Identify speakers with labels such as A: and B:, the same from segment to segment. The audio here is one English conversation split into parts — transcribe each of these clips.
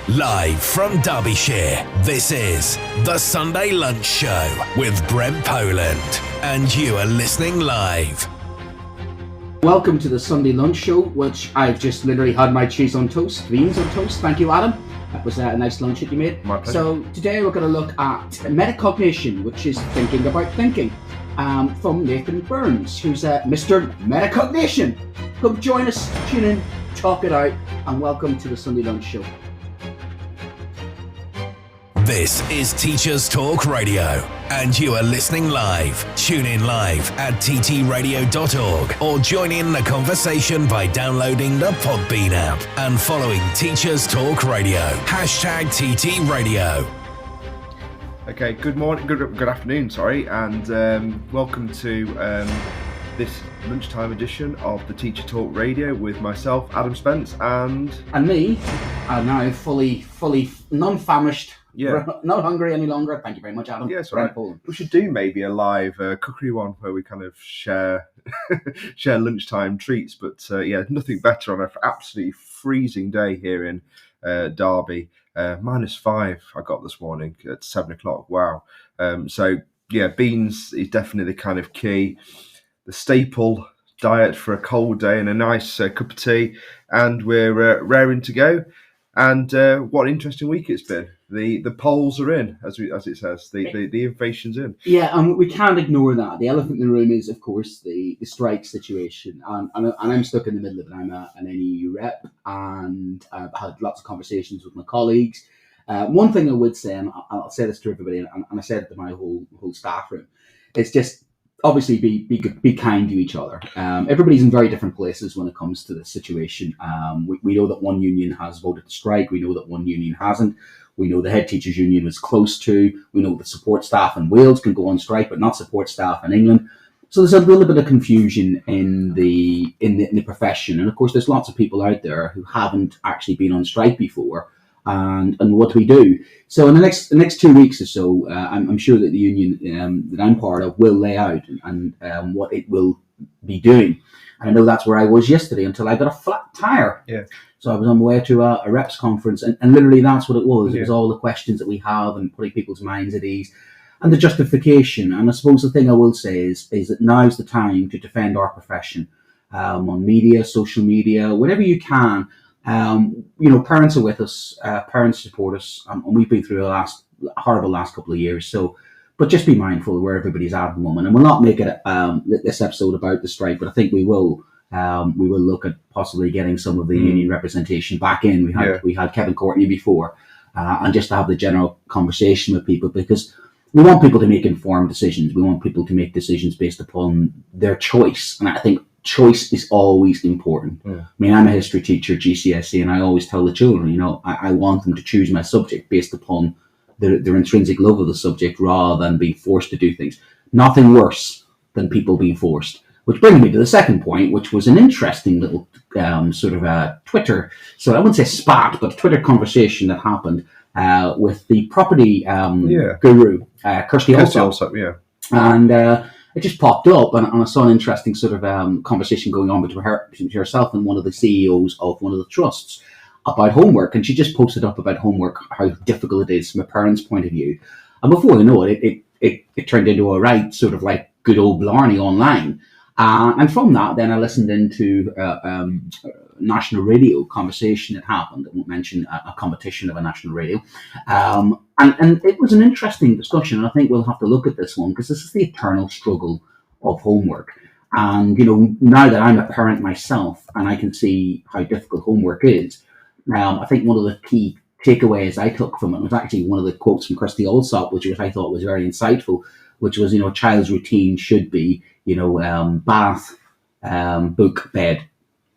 A: Live from Derbyshire, this is The Sunday Lunch Show with Brent Poland, and you are listening live.
B: Welcome to The Sunday Lunch Show, which I've just literally had my cheese on toast, beans on toast. Thank you, Adam. That was a nice lunch that you made.
C: My pleasure.
B: So today we're going to look at Metacognition, which is thinking about thinking, from Nathan Burns, who's Mr. Metacognition. Come join us, tune in, talk it out, and welcome to The Sunday Lunch Show.
A: This is Teachers Talk Radio, and you are listening live. Tune in live at ttradio.org or join in the conversation by downloading the Podbean app and following Teachers Talk Radio. #TT Radio.
C: Okay, good morning, good afternoon, and welcome to this lunchtime edition of the Teacher Talk Radio with myself, Adam Spence, and
B: me, now fully non-famished.
C: Yeah.
B: We're not hungry any longer. Thank you very much, Adam.
C: Yes, right. We should do maybe a live cookery one where we kind of share lunchtime treats. But nothing better on an absolutely freezing day here in Derby. -5 I got this morning at 7 o'clock. Wow. Beans is definitely the kind of key, the staple diet for a cold day, and a nice cup of tea. And we're raring to go. And what an interesting week it's been. The polls are in, as it says. The information's in.
B: Yeah, and we can't ignore that. The elephant in the room is, of course, the strike situation. And I'm stuck in the middle of it. I'm an NEU rep, and I've had lots of conversations with my colleagues. One thing I would say, and I'll say this to everybody, and I said it to my whole staff room, it's just obviously be kind to each other. Everybody's in very different places when it comes to this situation. We know that one union has voted to strike. We know that one union hasn't. We know the head teachers union was close to. We know the support staff in Wales can go on strike, but not support staff in England. So there's a little bit of confusion in the profession. And of course, there's lots of people out there who haven't actually been on strike before. And what do we do? So in the next 2 weeks or so, I'm sure that the union that I'm part of will lay out and what it will be doing. And I know that's where I was yesterday until I got a flat tire.
C: Yeah.
B: So I was on my way to a reps conference, and literally that's what it was.
C: Yeah.
B: It was all the questions that we have and putting people's minds at ease, and the justification. And I suppose the thing I will say is that now's the time to defend our profession on media, social media, whatever you can. Parents are with us, parents support us, and we've been through a horrible last couple of years. So, but just be mindful of where everybody's at the moment, and we'll not make it this episode about the strike, but I think we will look at possibly getting some of the union representation back in. We had Kevin Courtney before, and just to have the general conversation with people, because we want people to make informed decisions. We want people to make decisions based upon their choice, and I think choice is always important. Yeah. I mean, I'm a history teacher, GCSE, and I always tell the children, I want them to choose my subject based upon their intrinsic love of the subject rather than being forced to do things. Nothing worse than people being forced. Which brings me to the second point, which was an interesting little Twitter, so I wouldn't say spat, but a Twitter conversation that happened with the property guru, Kirsty Allsop.
C: Yeah.
B: And it just popped up, and I saw an interesting conversation going on between herself and one of the CEOs of one of the trusts about homework, and she just posted up about homework, how difficult it is from a parent's point of view. And before you know it, it turned into a right good old blarney online. And from that, then I listened into national radio conversation that happened. I won't mention a competition of a national radio. And it was an interesting discussion. And I think we'll have to look at this one because this is the eternal struggle of homework. And, now that I'm a parent myself and I can see how difficult homework is, I think one of the key takeaways I took from it was actually one of the quotes from Kirsty Allsop, which I thought was very insightful, which was, a child's routine should be, bath, book, bed.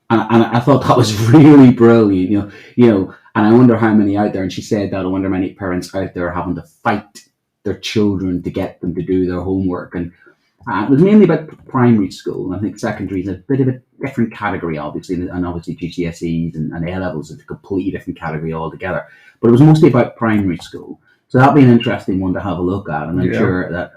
B: And I thought that was really brilliant, and I wonder how many out there, and she said that, I wonder how many parents out there having to fight their children to get them to do their homework. And it was mainly about primary school. And I think secondary is a bit of a different category, obviously, and obviously GCSEs and A-levels is a completely different category altogether. But it was mostly about primary school. So that'd be an interesting one to have a look at, and I'm sure that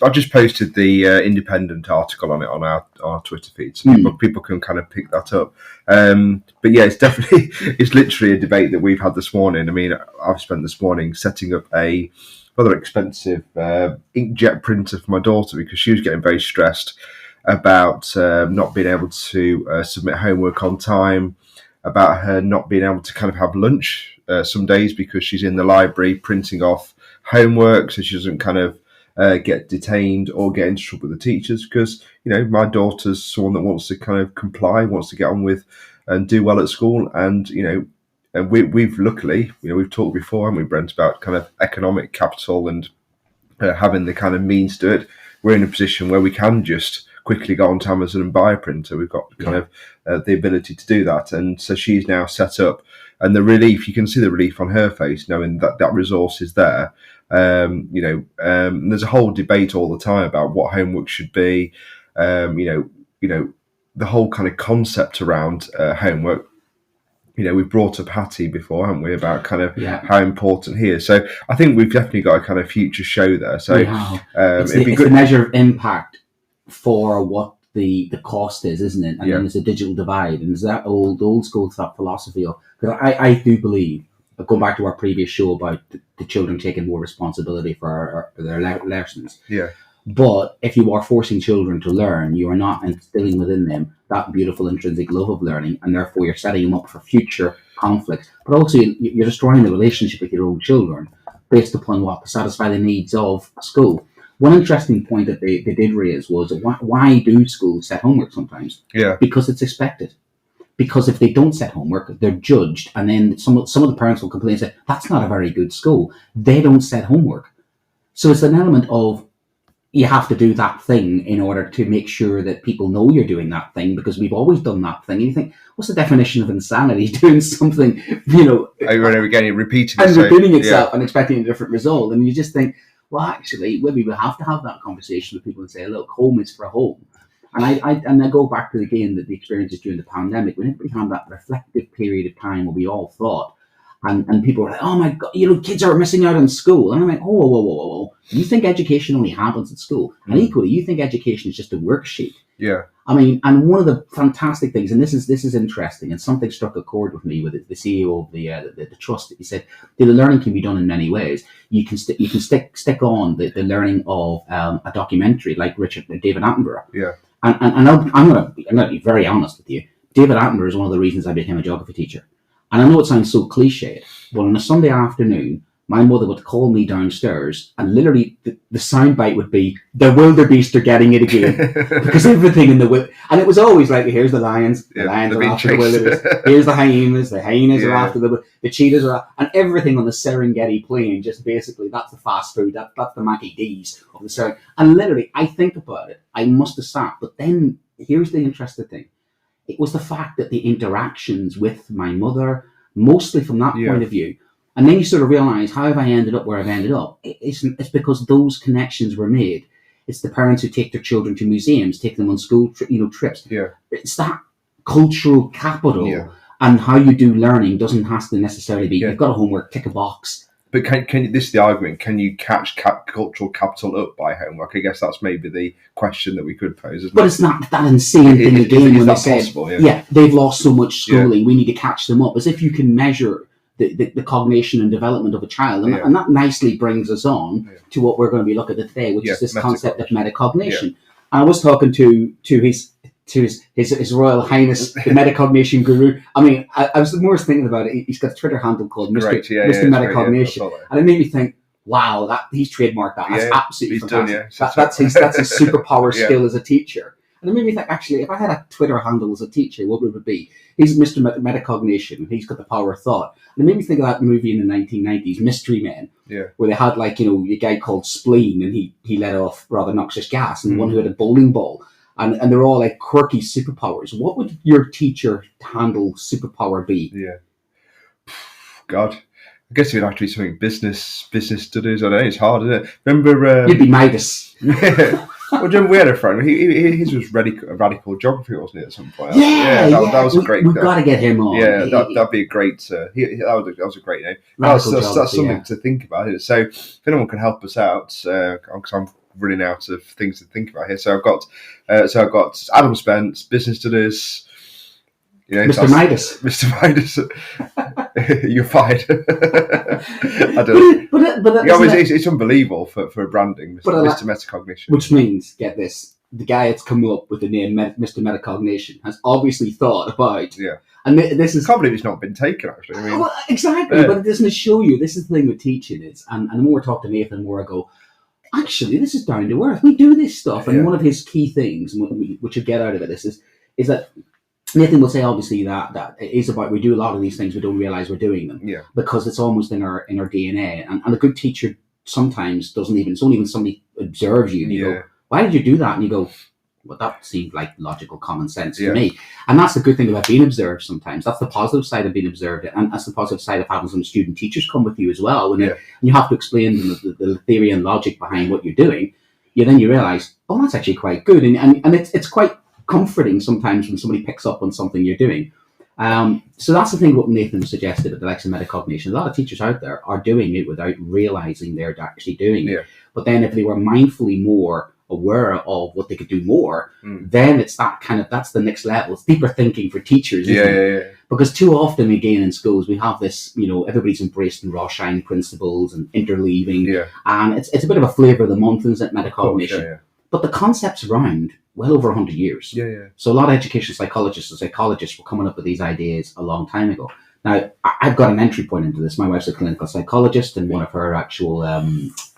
C: I've just posted the Independent article on it on our Twitter feed, so people can kind of pick that up. But yeah, it's literally a debate that we've had this morning. I mean, I've spent this morning setting up a rather expensive inkjet printer for my daughter because she was getting very stressed about not being able to submit homework on time, about her not being able to kind of have lunch some days because she's in the library printing off homework, so she doesn't kind of get detained or get into trouble with the teachers. Because my daughter's someone that wants to kind of comply, wants to get on with and do well at school, and and we've luckily we've talked before, haven't we, Brent, about kind of economic capital and having the kind of means to it. We're in a position where we can just quickly go onto Amazon and buy a printer. We've got kind of the ability to do that, and so she's now set up. And the relief, you can see the relief on her face, knowing that that resource is there. There's a whole debate all the time about what homework should be. The whole kind of concept around homework. We've brought up Hattie before, haven't we, about kind of how important he is. So I think we've definitely got a kind of future show there. So
B: it's the measure of impact for what the cost is, isn't it? And then there's a digital divide, and there's that old school philosophy of, because I do believe, going back to our previous show about the children taking more responsibility for their lessons.
C: Yeah.
B: But if you are forcing children to learn, you are not instilling within them that beautiful intrinsic love of learning, and therefore you're setting them up for future conflicts. But also you're destroying the relationship with your own children based upon what to satisfy the needs of school. One interesting point that they did raise was, why do schools set homework sometimes?
C: Yeah.
B: Because it's expected. Because if they don't set homework, they're judged, and then some of the parents will complain and say, that's not a very good school. They don't set homework. So it's an element of, you have to do that thing in order to make sure that people know you're doing that thing, because we've always done that thing. And you think, what's the definition of insanity? Doing something,
C: over and over again, you're repeating
B: itself and expecting a different result. And you just think, well, actually, maybe we'll have to have that conversation with people and say, look, home is for home. And I go back to, again, the experiences during the pandemic. We didn't have that reflective period of time where we all thought, and people were like, oh my God, kids are missing out on school. And I'm like, whoa. You think education only happens at school? And equally, you think education is just a worksheet.
C: Yeah.
B: I mean, and one of the fantastic things, and this is interesting, and something struck a chord with me with the CEO of the trust. He said, the learning can be done in many ways. You can stick on the learning of a documentary like David Attenborough.
C: Yeah.
B: And I'm gonna be very honest with you. David Attenborough is one of the reasons I became a geography teacher. And I know it sounds so cliched, but on a Sunday afternoon, my mother would call me downstairs, and literally the soundbite would be, the wildebeest are getting it again. Because everything in and it was always like, here's the lions, the lions are after the wildebeest. Here's the hyenas are after the cheetahs are after, and everything on the Serengeti plain, just basically, that's the fast food, that's the Mackie D's of the Serengeti. And literally, I think about it, I must have sat, but then here's the interesting thing. It was the fact that the interactions with my mother, mostly from that point of view, and then you sort of realise, how have I ended up where I've ended up? It's because those connections were made. It's the parents who take their children to museums, take them on school trips.
C: Yeah.
B: It's that cultural capital, and how you do learning doesn't have to necessarily be, you've got a homework, tick a box.
C: But can this is the argument, can you catch cultural capital up by homework? I guess that's maybe the question that we could pose, isn't it?
B: But it's not that insane thing again when they said, they've lost so much schooling, we need to catch them up. As if you can measure the cognition and development of a child. And that nicely brings us on to what we're going to be looking at today, which is this concept of metacognition. And I was talking to his Royal Highness, the Metacognition Guru. I mean, I was more thinking about it. He's got a Twitter handle called Mr. Metacognition. And it made me think, wow, he's trademarked that. That's absolutely fantastic. That's his superpower skill as a teacher. And it made me think, actually, if I had a Twitter handle as a teacher, what would it be? He's Mr. Metacognition. He's got the power of thought. And it made me think of that movie in the 1990s, Mystery Men, where they had, a guy called Spleen, and he let off rather noxious gas, and one who had a bowling ball. And they're all like quirky superpowers. What would your teacher handle superpower be?
C: Yeah. God. I guess it would actually be something business studies. I don't know, it's hard, isn't it? Remember...
B: You'd be Midas.
C: Well, Jim, we had a friend. His was radical geography, wasn't it? At some point.
B: Yeah,
C: that was a great.
B: We've got to get him on.
C: Yeah, that'd be a great. That was a great name. That's something to think about. So, if anyone can help us out, because I'm running out of things to think about here. So I've got Adam Spence, business studies.
B: Mr. Midas.
C: Mr. Midas, you're fired. I don't. It's unbelievable for branding, Mr. Metacognition.
B: Which means, get this, the guy that's come up with the name Mr. Metacognition has obviously thought about.
C: Yeah.
B: And this is.
C: I can't believe it's not been taken. Actually, I mean,
B: well, exactly. But it doesn't show you. This is the thing with teaching is, and the more I talk to Nathan, the more I go, actually, this is down to earth. We do this stuff, and one of his key things, which you get out of it, is that. Nathan will say, obviously, that it is about we do a lot of these things, we don't realise we're doing them.
C: Yeah.
B: Because it's almost in our DNA. And a good teacher sometimes doesn't even, it's only when somebody observes you and you go, why did you do that? And you go, well, that seemed like logical common sense to me. And that's the good thing about being observed sometimes. That's the positive side of being observed. And that's the positive side of having some student teachers come with you as well. And you have to explain the theory and logic behind what you're doing. Then you realise, oh, that's actually quite good. And it's quite comforting sometimes when somebody picks up on something you're doing. So that's the thing what Nathan suggested at the likes of Metacognition. A lot of teachers out there are doing it without realising they're actually doing it. But then if they were mindfully more aware of what they could do more, then it's that's the next level. It's deeper thinking for teachers, isn't it? Because too often, again, in schools, we have this, everybody's embracing Rothschild principles and interleaving. And it's a bit of a flavour of the month, isn't it, Metacognition? But the concept's around well over 100 years. So a lot of educational psychologists and psychologists were coming up with these ideas a long time ago. Now, I've got an entry point into this. My wife's a clinical psychologist, and one of her actual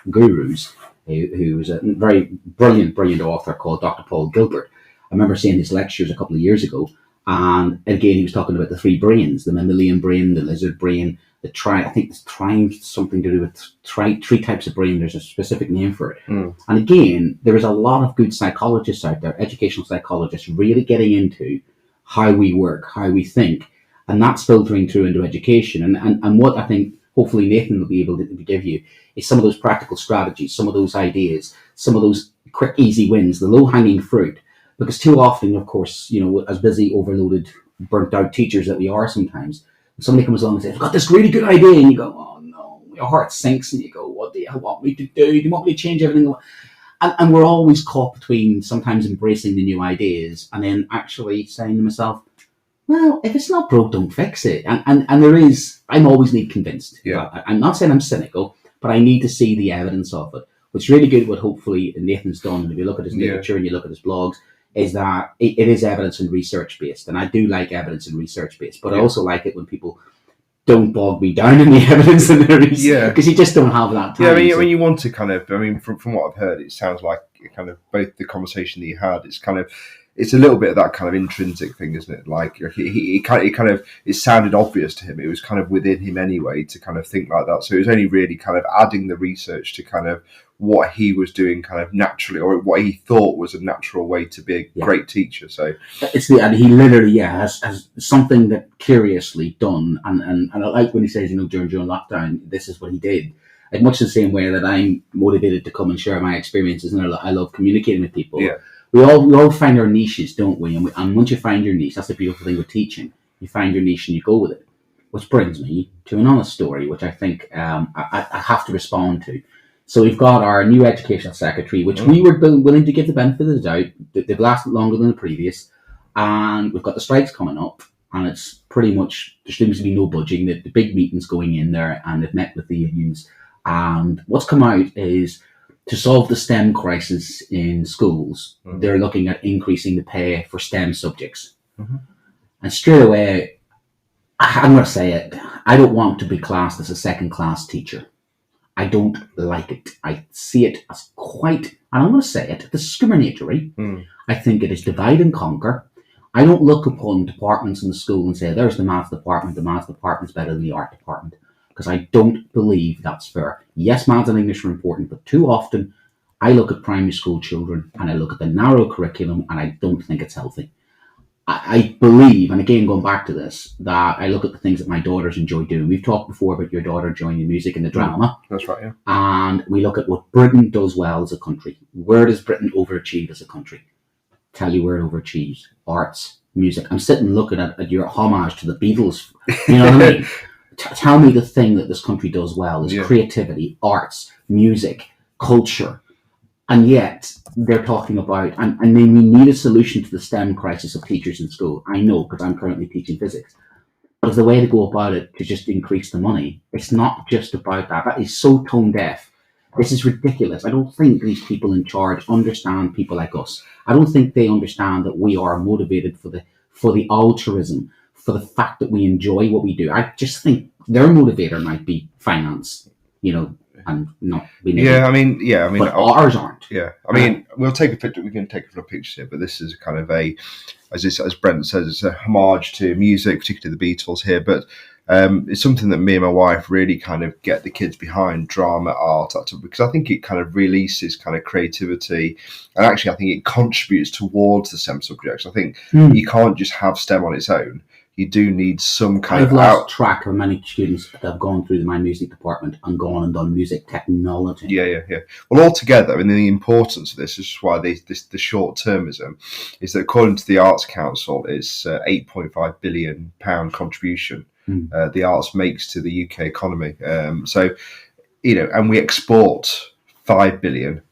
B: gurus, who was a very brilliant author called Dr. Paul Gilbert. I remember seeing his lectures a couple of years ago, and again, he was talking about the three brains, the mammalian brain, the lizard brain, I think it's something to do with three types of brain. There's a specific name for it. And again, there is a lot of good psychologists out there, educational psychologists, really getting into how we work, how we think, and that's filtering through into education. And what I think hopefully Nathan will be able to give you is some of those practical strategies, some of those ideas, some of those quick, easy wins, the low-hanging fruit. Because too often, of course, as busy, overloaded, burnt-out teachers that we are sometimes, somebody comes along and says, I've got this really good idea, and you go, oh no, your heart sinks, and you go, what do you want me to do? Do you want me to change everything? And we're always caught between sometimes embracing the new ideas and then actually saying to myself, well, if it's not broke, don't fix it. And I'm always need convinced. I'm not saying I'm cynical, but I need to see the evidence of it. What's really good, what hopefully Nathan's done, and if you look at his literature and you look at his blogs, is that it is evidence and research based, and I do like evidence and research based, but I also like it when people don't bog me down in the evidence and the research, because you just don't have that time.
C: When you want to from what I've heard, it sounds like kind of both the conversation that you had, it's a little bit of that kind of intrinsic thing, isn't it? Like it sounded obvious to him. It was kind of within him anyway to kind of think like that. So it was only really kind of adding the research to kind of what he was doing kind of naturally, or what he thought was a natural way to be a great teacher. So
B: and he literally has something that curiously done, and I like when he says, during lockdown, this is what he did. In much the same way that I'm motivated to come and share my experiences, and I love communicating with people. We all find our niches, don't we? And once you find your niche, that's the beautiful thing with teaching. You find your niche and you go with it. Which brings me to another story, which I think I have to respond to. So we've got our new educational secretary, which we were willing to give the benefit of the doubt. They've lasted longer than the previous. And we've got the strikes coming up. And it's pretty much, there seems to be no budging. The big meeting's going in there, and they've met with the unions. And what's come out is, to solve the STEM crisis in schools, they're looking at increasing the pay for STEM subjects. And straight away, I'm going to say it, I don't want to be classed as a second-class teacher. I don't like it. I see it as quite, and I'm going to say it, discriminatory. I think it is divide and conquer. I don't look upon departments in the school and say, there's the maths department is better than the art department. Because I don't believe that's fair. Yes, maths and English are important, but too often I look at primary school children and I look at the narrow curriculum and I don't think it's healthy. I believe, and again going back to this, that I look at the things that my daughters enjoy doing. We've talked before about your daughter enjoying the music and the drama.
C: That's right, yeah.
B: And we look at what Britain does well as a country. Where does Britain overachieve as a country? Tell you where it overachieves. Arts, music. I'm sitting looking at your homage to the Beatles. You know what I mean? Tell me the thing that this country does well is creativity, arts, music, culture. And yet they're talking about, and we need a solution to the STEM crisis of teachers in school. I know, because I'm currently teaching physics. But as the way to go about it to just increase the money, it's not just about that. That is so tone deaf. This is ridiculous. I don't think these people in charge understand people like us. I don't think they understand that we are motivated for the altruism, for the fact that we enjoy what we do. I just think their motivator might be finance, and not being able. But ours aren't.
C: Yeah, I mean, we'll take a picture. We can take a few pictures here, but this is kind of as Brent says, it's a homage to music, particularly the Beatles here. But it's something that me and my wife really kind of get the kids behind: drama, art, because I think it kind of releases kind of creativity, and actually I think it contributes towards the STEM subjects. I think you can't just have STEM on its own. You do need some kind
B: I've lost track of many students that have gone through my music department and gone and done music technology.
C: Yeah. Well, altogether, and the importance of this is why the short-termism is that according to the Arts Council, it's £8.5 billion contribution the arts makes to the UK economy. So, and we export 5 billion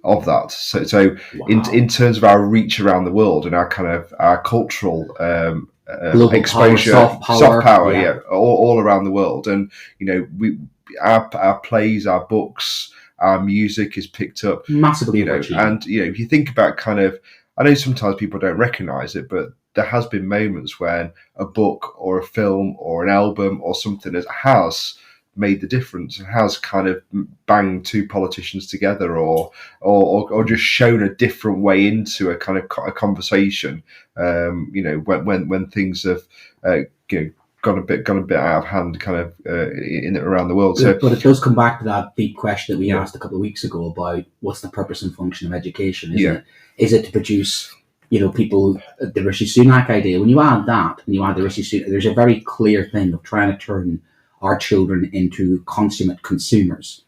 C: of that. So wow. in terms of our reach around the world and our kind of our cultural exposure,
B: soft power,
C: all around the world. And our plays, our books, our music is picked up
B: massively.
C: And if you think about kind of, I know sometimes people don't recognise it, but there has been moments when a book or a film or an album or something has made the difference and has kind of banged two politicians together or just shown a different way into a kind of a conversation. When things have gone a bit out of hand, kind of around the world.
B: But it does come back to that deep question that we asked a couple of weeks ago about what's the purpose and function of education? Is it to produce people, the Rishi Sunak idea? When you add that and you add the Rishi Sunak, there's a very clear thing of trying to turn our children into consummate consumers.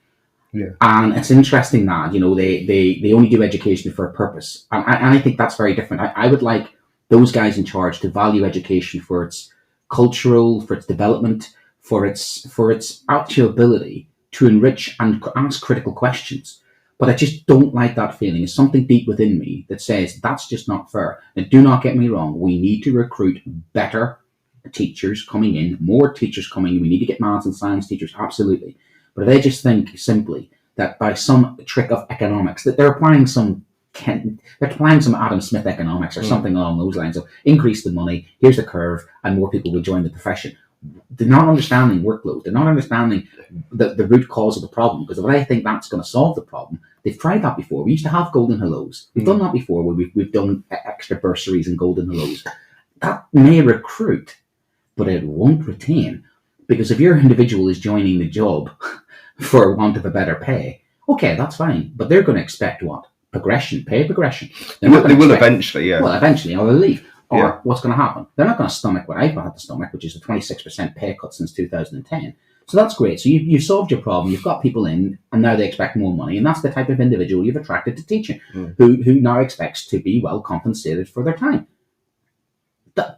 C: Yeah.
B: And it's interesting that, they only do education for a purpose. And I think that's very different. I would like those guys in charge to value education for its cultural, for its development, for its actual ability to enrich and ask critical questions. But I just don't like that feeling. It's something deep within me that says that's just not fair. And do not get me wrong, we need to recruit better teachers coming in, more teachers coming in. We need to get maths and science teachers, absolutely. But if they just think simply that by some trick of economics, that they're applying some Adam Smith economics or something along those lines of increase the money, here's the curve, and more people will join the profession. They're not understanding workload. They're not understanding the root cause of the problem. Because if I think that's going to solve the problem, they've tried that before. We used to have golden hellos. We've done that before where we've done extra bursaries and golden hellos. That may recruit, but it won't retain. Because if your individual is joining the job for want of a better pay, okay, that's fine. But they're going to expect what? Progression, pay progression.
C: They will eventually, yeah.
B: Well, eventually, or they'll leave. Or what's going to happen? They're not going to stomach what I've had to stomach, which is a 26% pay cut since 2010. So that's great. So you've solved your problem. You've got people in, and now they expect more money. And that's the type of individual you've attracted to teaching, who now expects to be well compensated for their time.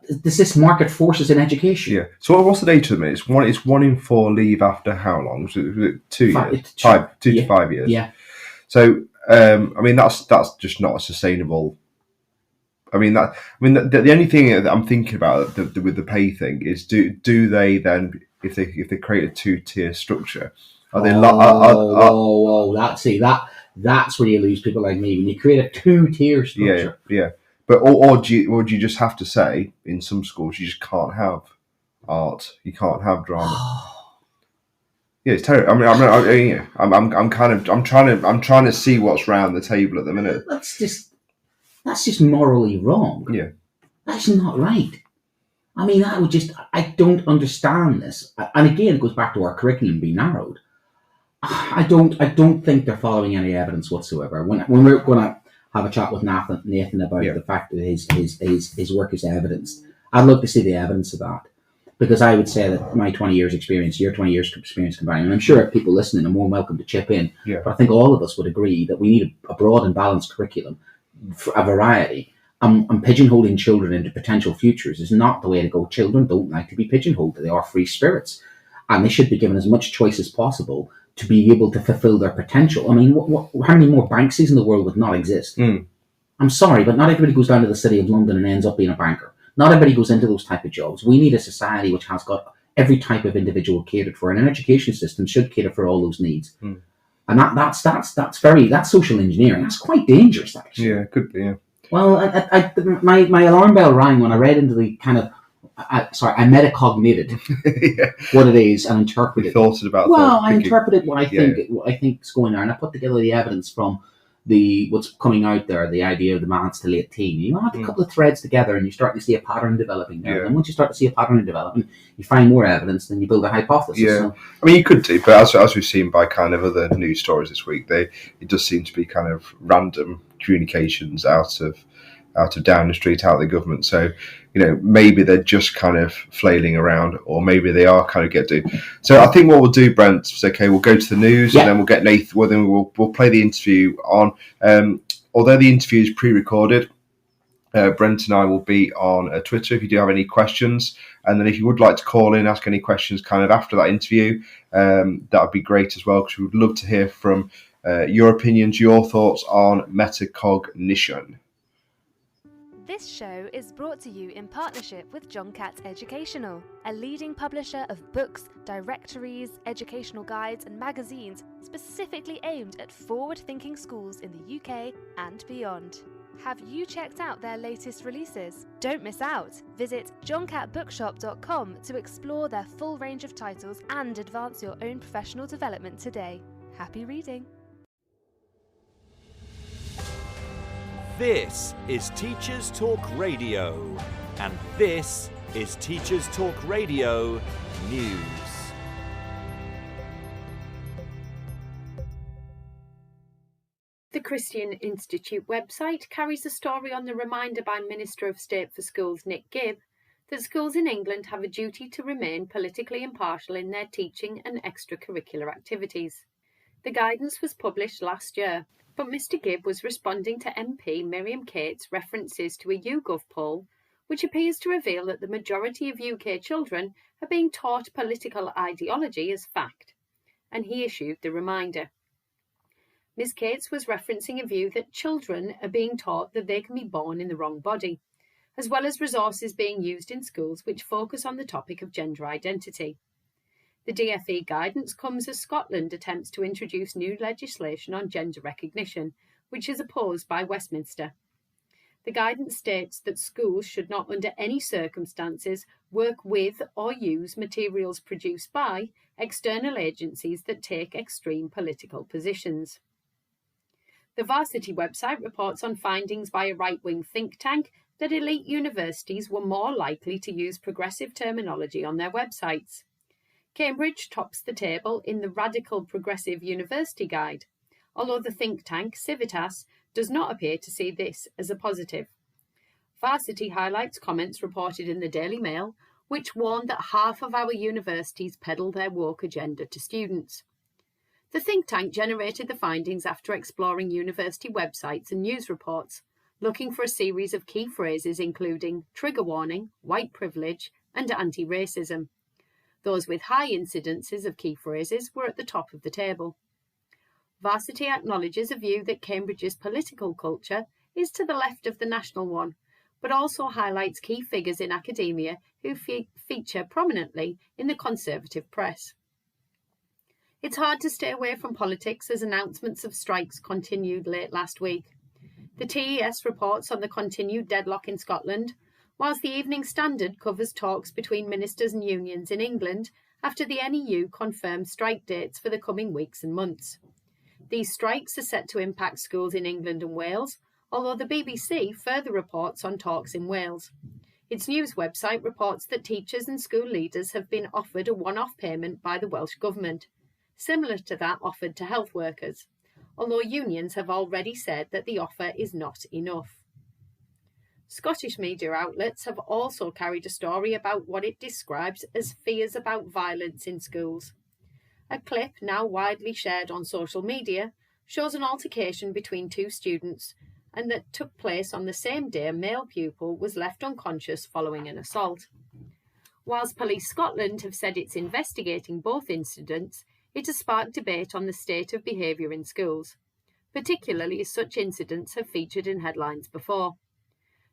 B: There's this market forces in education.
C: Yeah. So what's the data of it? It's 1 in 4 leave after how long? Was it 2 years? 2 to 5 years.
B: Yeah.
C: So that's just not a sustainable. The only thing that I'm thinking about with the pay thing is do they then if they create a 2-tier structure, are they?
B: That's where you lose people like me when you create a 2-tier structure.
C: Yeah. But or do you just have to say in some schools you just can't have art, you can't have drama. Yeah, it's terrible. I'm trying to see what's round the table at the minute.
B: That's just morally wrong.
C: Yeah.
B: That's not right. I don't understand this. And again, it goes back to our curriculum being narrowed. I don't think they're following any evidence whatsoever. When we're going to, have a chat with Nathan about the fact that his work is evidenced. I'd love to see the evidence of that. Because I would say that my 20 years experience, your 20 years experience combined, and I'm sure people listening are more welcome to chip in, but I think all of us would agree that we need a broad and balanced curriculum for a variety. And pigeonholing children into potential futures is not the way to go. Children don't like to be pigeonholed. They are free spirits. And they should be given as much choice as possible to be able to fulfill their potential. I mean, how many more Banksies in the world would not exist? I'm sorry, but not everybody goes down to the City of London and ends up being a banker. Not everybody goes into those type of jobs. We need a society which has got every type of individual catered for, and an education system should cater for all those needs. And that's social engineering. That's quite dangerous, actually.
C: Yeah, it could be. Yeah.
B: Well, my alarm bell rang when I read into the kind of. I metacognited what it is and interpreted.
C: Thought about.
B: Well, I interpreted what I think is going on, and I put together the evidence from what's coming out there, the idea of the man's to late teen. You add a couple of threads together and you start to see a pattern developing there. And once you start to see a pattern developing, you find more evidence, then you build a hypothesis.
C: Yeah. So, I mean, you could do, but as we've seen by kind of other news stories this week, it does seem to be kind of random communications out of Downing Street, out of the government. So, maybe they're just kind of flailing around, or maybe they are kind of getting. So I think what we'll do, Brent, is okay. We'll go to the news, and then we'll get Nathan. Well, then we'll play the interview on. Although the interview is pre-recorded, Brent and I will be on Twitter if you do have any questions, and then if you would like to call in, ask any questions kind of after that interview, that would be great as well, because we would love to hear from your opinions, your thoughts on metacognition.
D: This show is brought to you in partnership with John Catt Educational, a leading publisher of books, directories, educational guides and magazines specifically aimed at forward-thinking schools in the UK and beyond. Have you checked out their latest releases? Don't miss out! Visit johncattbookshop.com to explore their full range of titles and advance your own professional development today. Happy reading!
E: This is Teachers Talk Radio, and this is Teachers Talk Radio News.
F: The Christian Institute website carries a story on the reminder by Minister of State for Schools Nick Gibb that schools in England have a duty to remain politically impartial in their teaching and extracurricular activities. The guidance was published last year, but Mr Gibb was responding to MP Miriam Cates' references to a YouGov poll, which appears to reveal that the majority of UK children are being taught political ideology as fact, and he issued the reminder. Ms Cates was referencing a view that children are being taught that they can be born in the wrong body, as well as resources being used in schools which focus on the topic of gender identity. The DfE guidance comes as Scotland attempts to introduce new legislation on gender recognition, which is opposed by Westminster. The guidance states that schools should not under any circumstances work with or use materials produced by external agencies that take extreme political positions. The Varsity website reports on findings by a right-wing think tank that elite universities were more likely to use progressive terminology on their websites. Cambridge tops the table in the Radical Progressive University Guide, although the think tank Civitas does not appear to see this as a positive. Varsity highlights comments reported in the Daily Mail, which warned that half of our universities peddle their woke agenda to students. The think tank generated the findings after exploring university websites and news reports, looking for a series of key phrases including trigger warning, white privilege, and anti-racism. Those with high incidences of key phrases were at the top of the table. Varsity acknowledges a view that Cambridge's political culture is to the left of the national one, but also highlights key figures in academia who feature prominently in the conservative press. It's hard to stay away from politics as announcements of strikes continued late last week. The TES reports on the continued deadlock in Scotland, whilst the Evening Standard covers talks between ministers and unions in England after the NEU confirmed strike dates for the coming weeks and months. These strikes are set to impact schools in England and Wales, although the BBC further reports on talks in Wales. Its news website reports that teachers and school leaders have been offered a one-off payment by the Welsh Government, similar to that offered to health workers, although unions have already said that the offer is not enough. Scottish media outlets have also carried a story about what it describes as fears about violence in schools. A clip now widely shared on social media shows an altercation between two students and that took place on the same day a male pupil was left unconscious following an assault. Whilst Police Scotland have said it's investigating both incidents, it has sparked debate on the state of behaviour in schools, particularly as such incidents have featured in headlines before.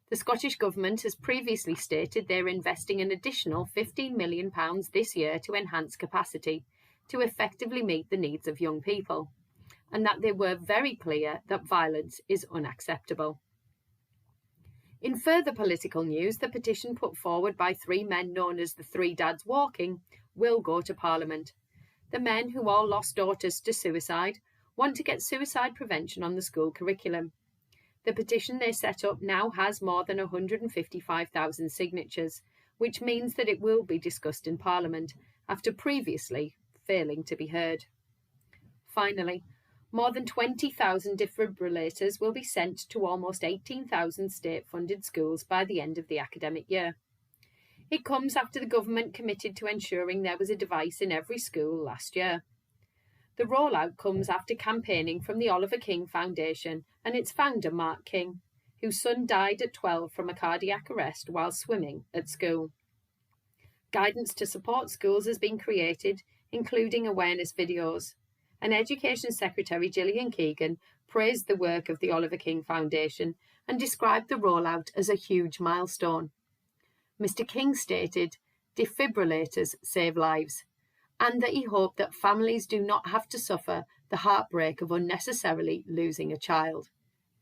F: The Scottish Government has previously stated they're investing an additional £15 million this year to enhance capacity to effectively meet the needs of young people, and that they were very clear that violence is unacceptable. In further political news, the petition put forward by three men known as the Three Dads Walking will go to Parliament. The men, who all lost daughters to suicide, want to get suicide prevention on the school curriculum. The petition they set up now has more than 155,000 signatures, which means that it will be discussed in Parliament, after previously failing to be heard. Finally, more than 20,000 defibrillators will be sent to almost 18,000 state-funded schools by the end of the academic year. It comes after the government committed to ensuring there was a device in every school last year. The rollout comes after campaigning from the Oliver King Foundation and its founder Mark King, whose son died at 12 from a cardiac arrest while swimming at school. Guidance to support schools has been created, including awareness videos. And Education Secretary Gillian Keegan praised the work of the Oliver King Foundation and described the rollout as a huge milestone. Mr. King stated, "Defibrillators save lives," and that he hoped that families do not have to suffer the heartbreak of unnecessarily losing a child.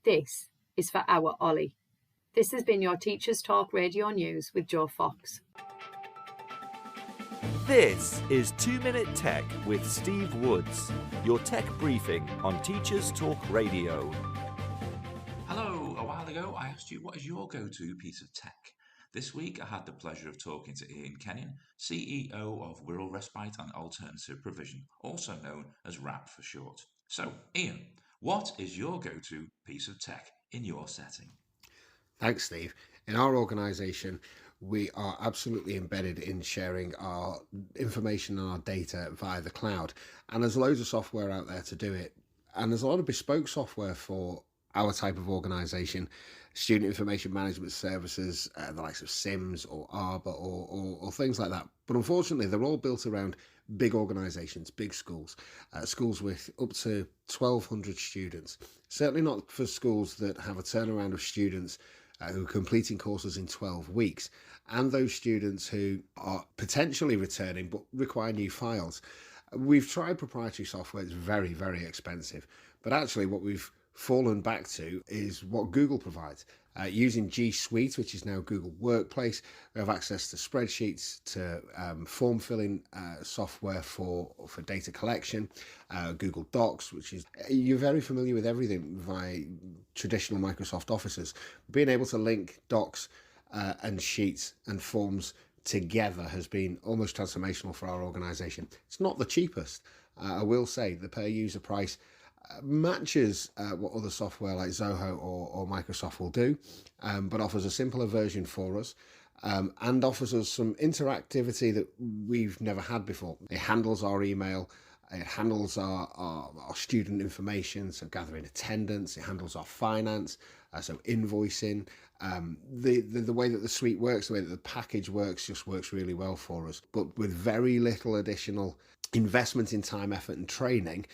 F: This is for our Ollie. This has been your Teachers Talk Radio News with Joe Fox.
E: This is 2 Minute Tech with Steve Woods, your tech briefing on Teachers Talk Radio.
G: Hello, a while ago I asked you what is your go-to piece of tech. This week I had the pleasure of talking to Ian Kenyon, CEO of Wirral Respite and Alternative Provision, also known as WRAP for short. So, Ian, what is your go-to piece of tech in your setting?
H: Thanks, Steve. In our organisation, we are absolutely embedded in sharing our information and our data via the cloud. And there's loads of software out there to do it. And there's a lot of bespoke software for our type of organisation, student information management services, the likes of SIMS or Arbor or things like that. But unfortunately, they're all built around big organisations, big schools, schools with up to 1,200 students. Certainly not for schools that have a turnaround of students who are completing courses in 12 weeks, and those students who are potentially returning but require new files. We've tried proprietary software. It's very, very expensive. But actually what we've fallen back to is what Google provides. Using G Suite, which is now Google Workplace, we have access to spreadsheets, to form filling software for data collection, Google Docs, which is, you're very familiar with everything via traditional Microsoft Offices. Being able to link docs and sheets and forms together has been almost transformational for our organisation. It's not the cheapest, I will say. The per user price matches what other software like Zoho or Microsoft will do, but offers a simpler version for us, and offers us some interactivity that we've never had before. It handles our email, it handles our student information, so gathering attendance, it handles our finance, so invoicing. The way that the suite works, the way that the package works, just works really well for us, but with very little additional investment in time, effort and training.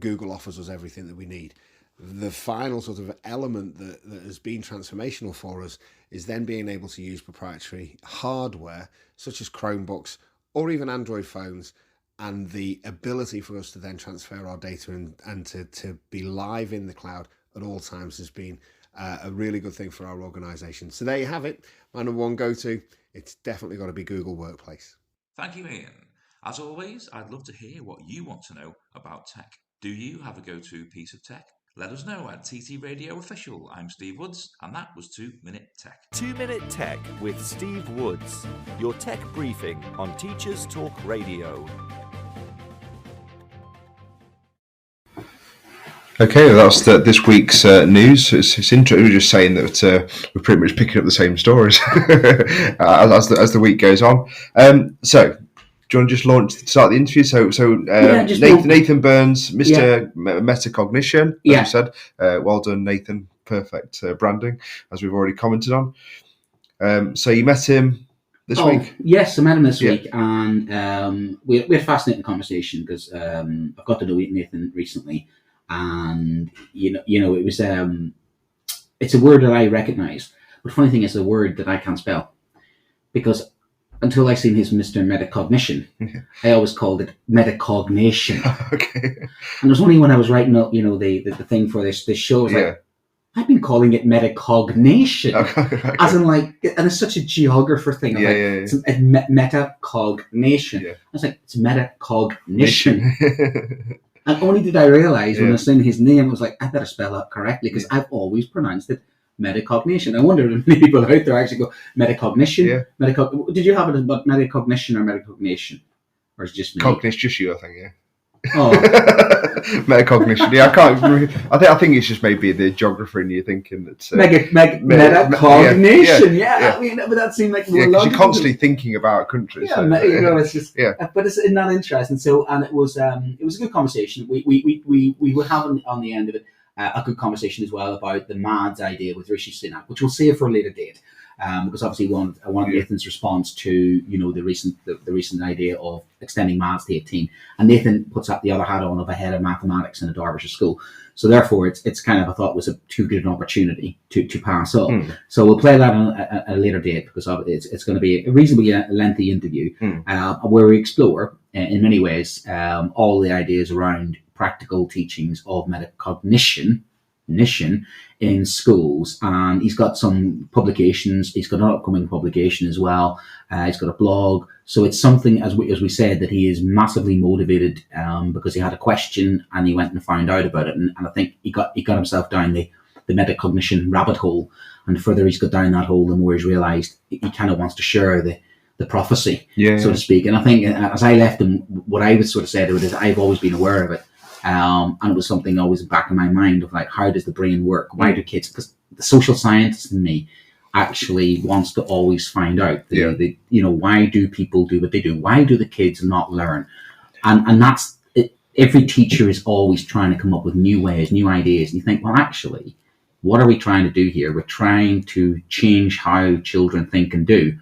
H: Google offers us everything that we need. The final sort of element that has been transformational for us is then being able to use proprietary hardware such as Chromebooks or even Android phones, and the ability for us to then transfer our data and to be live in the cloud at all times has been a really good thing for our organisation. So there you have it. My number one go-to, it's definitely got to be Google Workplace.
G: Thank you, Ian. As always, I'd love to hear what you want to know about tech. Do you have a go-to piece of tech? Let us know at TT Radio Official. I'm Steve Woods, and that was 2 Minute Tech.
E: 2 Minute Tech with Steve Woods, your tech briefing on Teachers Talk Radio.
C: Okay, well, that's this week's news. It's interesting. We're just saying that we're pretty much picking up the same stories as the week goes on. So, do you want to just start the interview? So Nathan Burns, Mr. Metacognition, as you said. Well done, Nathan. Perfect branding, as we've already commented on. So you met him this week?
B: Yes, I met him this week, and we had a fascinating conversation because I've got to know Nathan recently. And you know, it was it's a word that I recognise. But the funny thing is, a word that I can't spell, because until I seen his Mr. Metacognition, I always called it Metacognition. Okay. And it was only when I was writing up, the thing for this show, I was like, I've been calling it Metacognition, as in and it's such a geographer thing. It's Metacognition. I was like, it's Metacognition. And only did I realise when I was saying his name, I was like, I better spell that correctly, because I've always pronounced it Metacognition. I wonder if many people out there actually go Metacognition. Yeah. Did you have it about Metacognition or Metacognition? Or is it just me?
C: Cognition, just you, I think, yeah. Oh. Metacognition. Yeah, I can't. I think it's just maybe the geographer in you thinking that
B: metacognition. Yeah, I mean, but that seemed like more
C: logical. You're constantly thinking about countries.
B: Yeah, so. It's just. Yeah. But it's not interesting. So, and it was a good conversation. We were having on the end of it a good conversation as well about the MADS idea with Rishi Sunak, which we'll save for a later date. Because obviously I wanted Nathan's response to the recent idea of extending MADS to 18, and Nathan puts up the other hat on of a head of mathematics in a Derbyshire school. So therefore, it's kind of, I thought, was too good an opportunity to pass up. So we'll play that on a later date, because it's going to be a reasonably lengthy interview where we explore in many ways all the ideas around practical teachings of metacognition in schools. And he's got some publications. He's got an upcoming publication as well. He's got a blog. So it's something, as we said, that he is massively motivated because he had a question and he went and found out about it. And I think he got himself down the metacognition rabbit hole. And the further he's got down that hole, the more he's realised he kind of wants to share the prophecy, so to speak. And I think as I left him, what I would sort of say to it is, I've always been aware of it. And it was something always back in my mind of like, how does the brain work? Why do kids? Because the social scientist in me actually wants to always find out. Why do people do what they do? Why do the kids not learn? And that's it. Every teacher is always trying to come up with new ways, new ideas. And you think, well, actually, what are we trying to do here? We're trying to change how children think and do.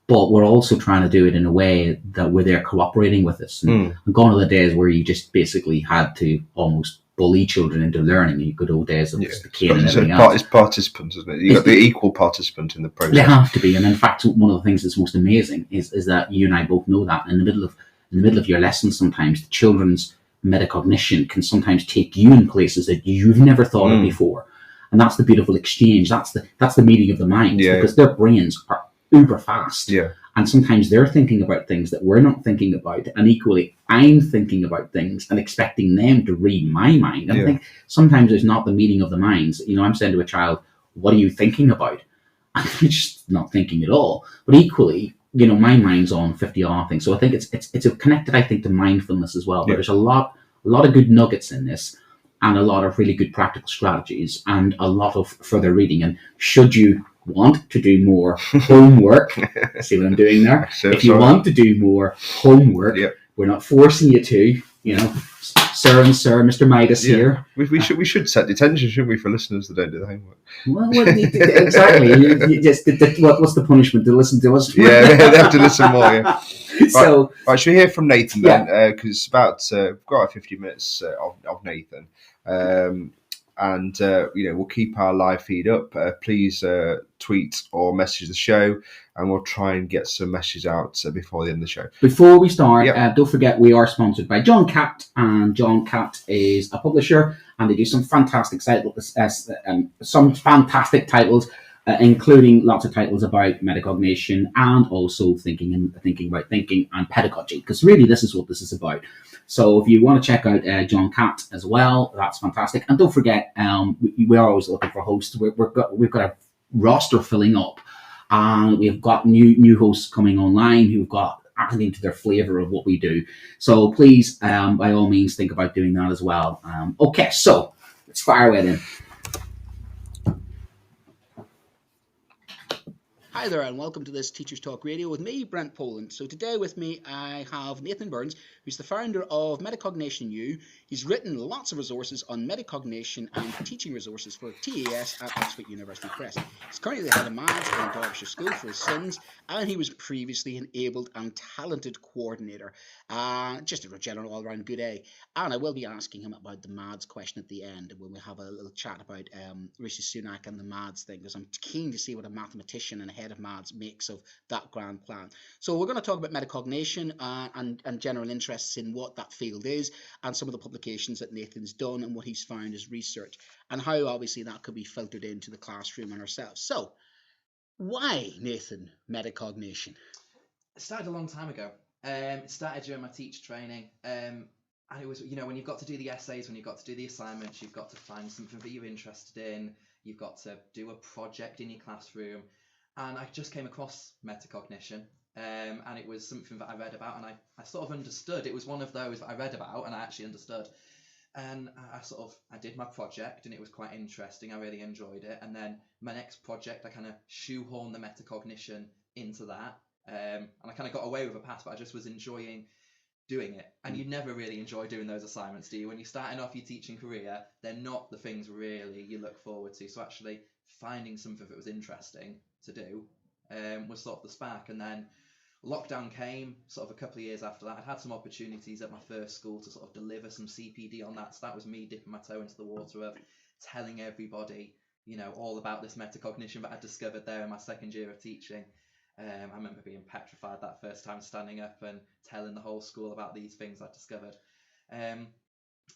B: But we're also trying to do it in a way that where they're cooperating with us. And gone are the days where you just basically had to almost bully children into learning. The good old days of the cane and everything else.
C: It's participants, isn't it? You've got the equal participant in the process.
B: They have to be. And in fact, one of the things that's most amazing is that you and I both know that in the middle of your lesson, sometimes the children's metacognition can sometimes take you in places that you've never thought of before. And that's the beautiful exchange. That's the meeting of the minds, because their brains are uber fast, and sometimes they're thinking about things that we're not thinking about, and equally I'm thinking about things and expecting them to read my mind. And I think sometimes there's not the meeting of the minds. I'm saying to a child, what are you thinking about? And they're just not thinking at all. But equally, my mind's on 50 odd things. So I think it's connected, I think, to mindfulness as well. But there's a lot of good nuggets in this, and a lot of really good practical strategies, and a lot of further reading. And should you want to do more homework, see what I'm doing there? If you want to do more homework, we're not forcing you to, Sir, Mr. Midas here.
C: We should set detention, shouldn't we, for listeners that don't do the homework?
B: Well, exactly. You just, what's the punishment? To listen to us?
C: Yeah, they have to listen more. Yeah. Right, should we hear from Nathan then? Because it's about we've got 50 minutes of Nathan. And we'll keep our live feed up. Please tweet or message the show, and we'll try and get some messages out before the end of the show.
B: Before we start, don't forget we are sponsored by John Catt, and John Catt is a publisher, and they do some fantastic titles, including lots of titles about metacognition and also thinking about thinking and pedagogy, because really this is what this is about. So if you want to check out John Catt as well, that's fantastic. And don't forget, we are always looking for hosts. We've got a roster filling up, and we've got new hosts coming online who've got adding to their flavour of what we do. So please, by all means, think about doing that as well. Okay, so Let's fire away then.
I: Hi there and welcome to this Teachers Talk Radio with me, Brent Poland. So today with me I have Nathan Burns, who's the founder of Metacognition U. He's written lots of resources on metacognition and teaching resources for TAS at Oxford University Press. He's currently the head of maths in Derbyshire School for his sins, and he was previously an abled and talented coordinator. Just a general all-round good egg. And I will be asking him about the MADS question at the end when we have a little chat about Rishi Sunak and the MADS thing, because I'm keen to see what a mathematician and a head of MADS makes of that grand plan. So we're going to talk about metacognition and general interests in what that field is, and some of the publications that Nathan's done and what he's found as research, and how obviously that could be filtered into the classroom and ourselves. So why, Nathan, metacognition?
J: It started a long time ago. It started during my teacher training. And it was, when you've got to do the essays, when you've got to do the assignments, you've got to find something that you're interested in, you've got to do a project in your classroom. And I just came across metacognition, and it was something that I read about, and I sort of understood. It was one of those that I read about and I actually understood. And I did my project, and it was quite interesting. I really enjoyed it. And then my next project, I kind of shoehorned the metacognition into that. And I kind of got away with a pass, but I just was enjoying doing it. And you never really enjoy doing those assignments, do you? When you're starting off your teaching career, they're not the things really you look forward to. So actually finding something that was interesting to do was sort of the spark. And then lockdown came sort of a couple of years after that. I'd had some opportunities at my first school to sort of deliver some CPD on that. So that was me dipping my toe into the water of telling everybody, all about this metacognition that I discovered there in my second year of teaching. I remember being petrified that first time, standing up and telling the whole school about these things I discovered. And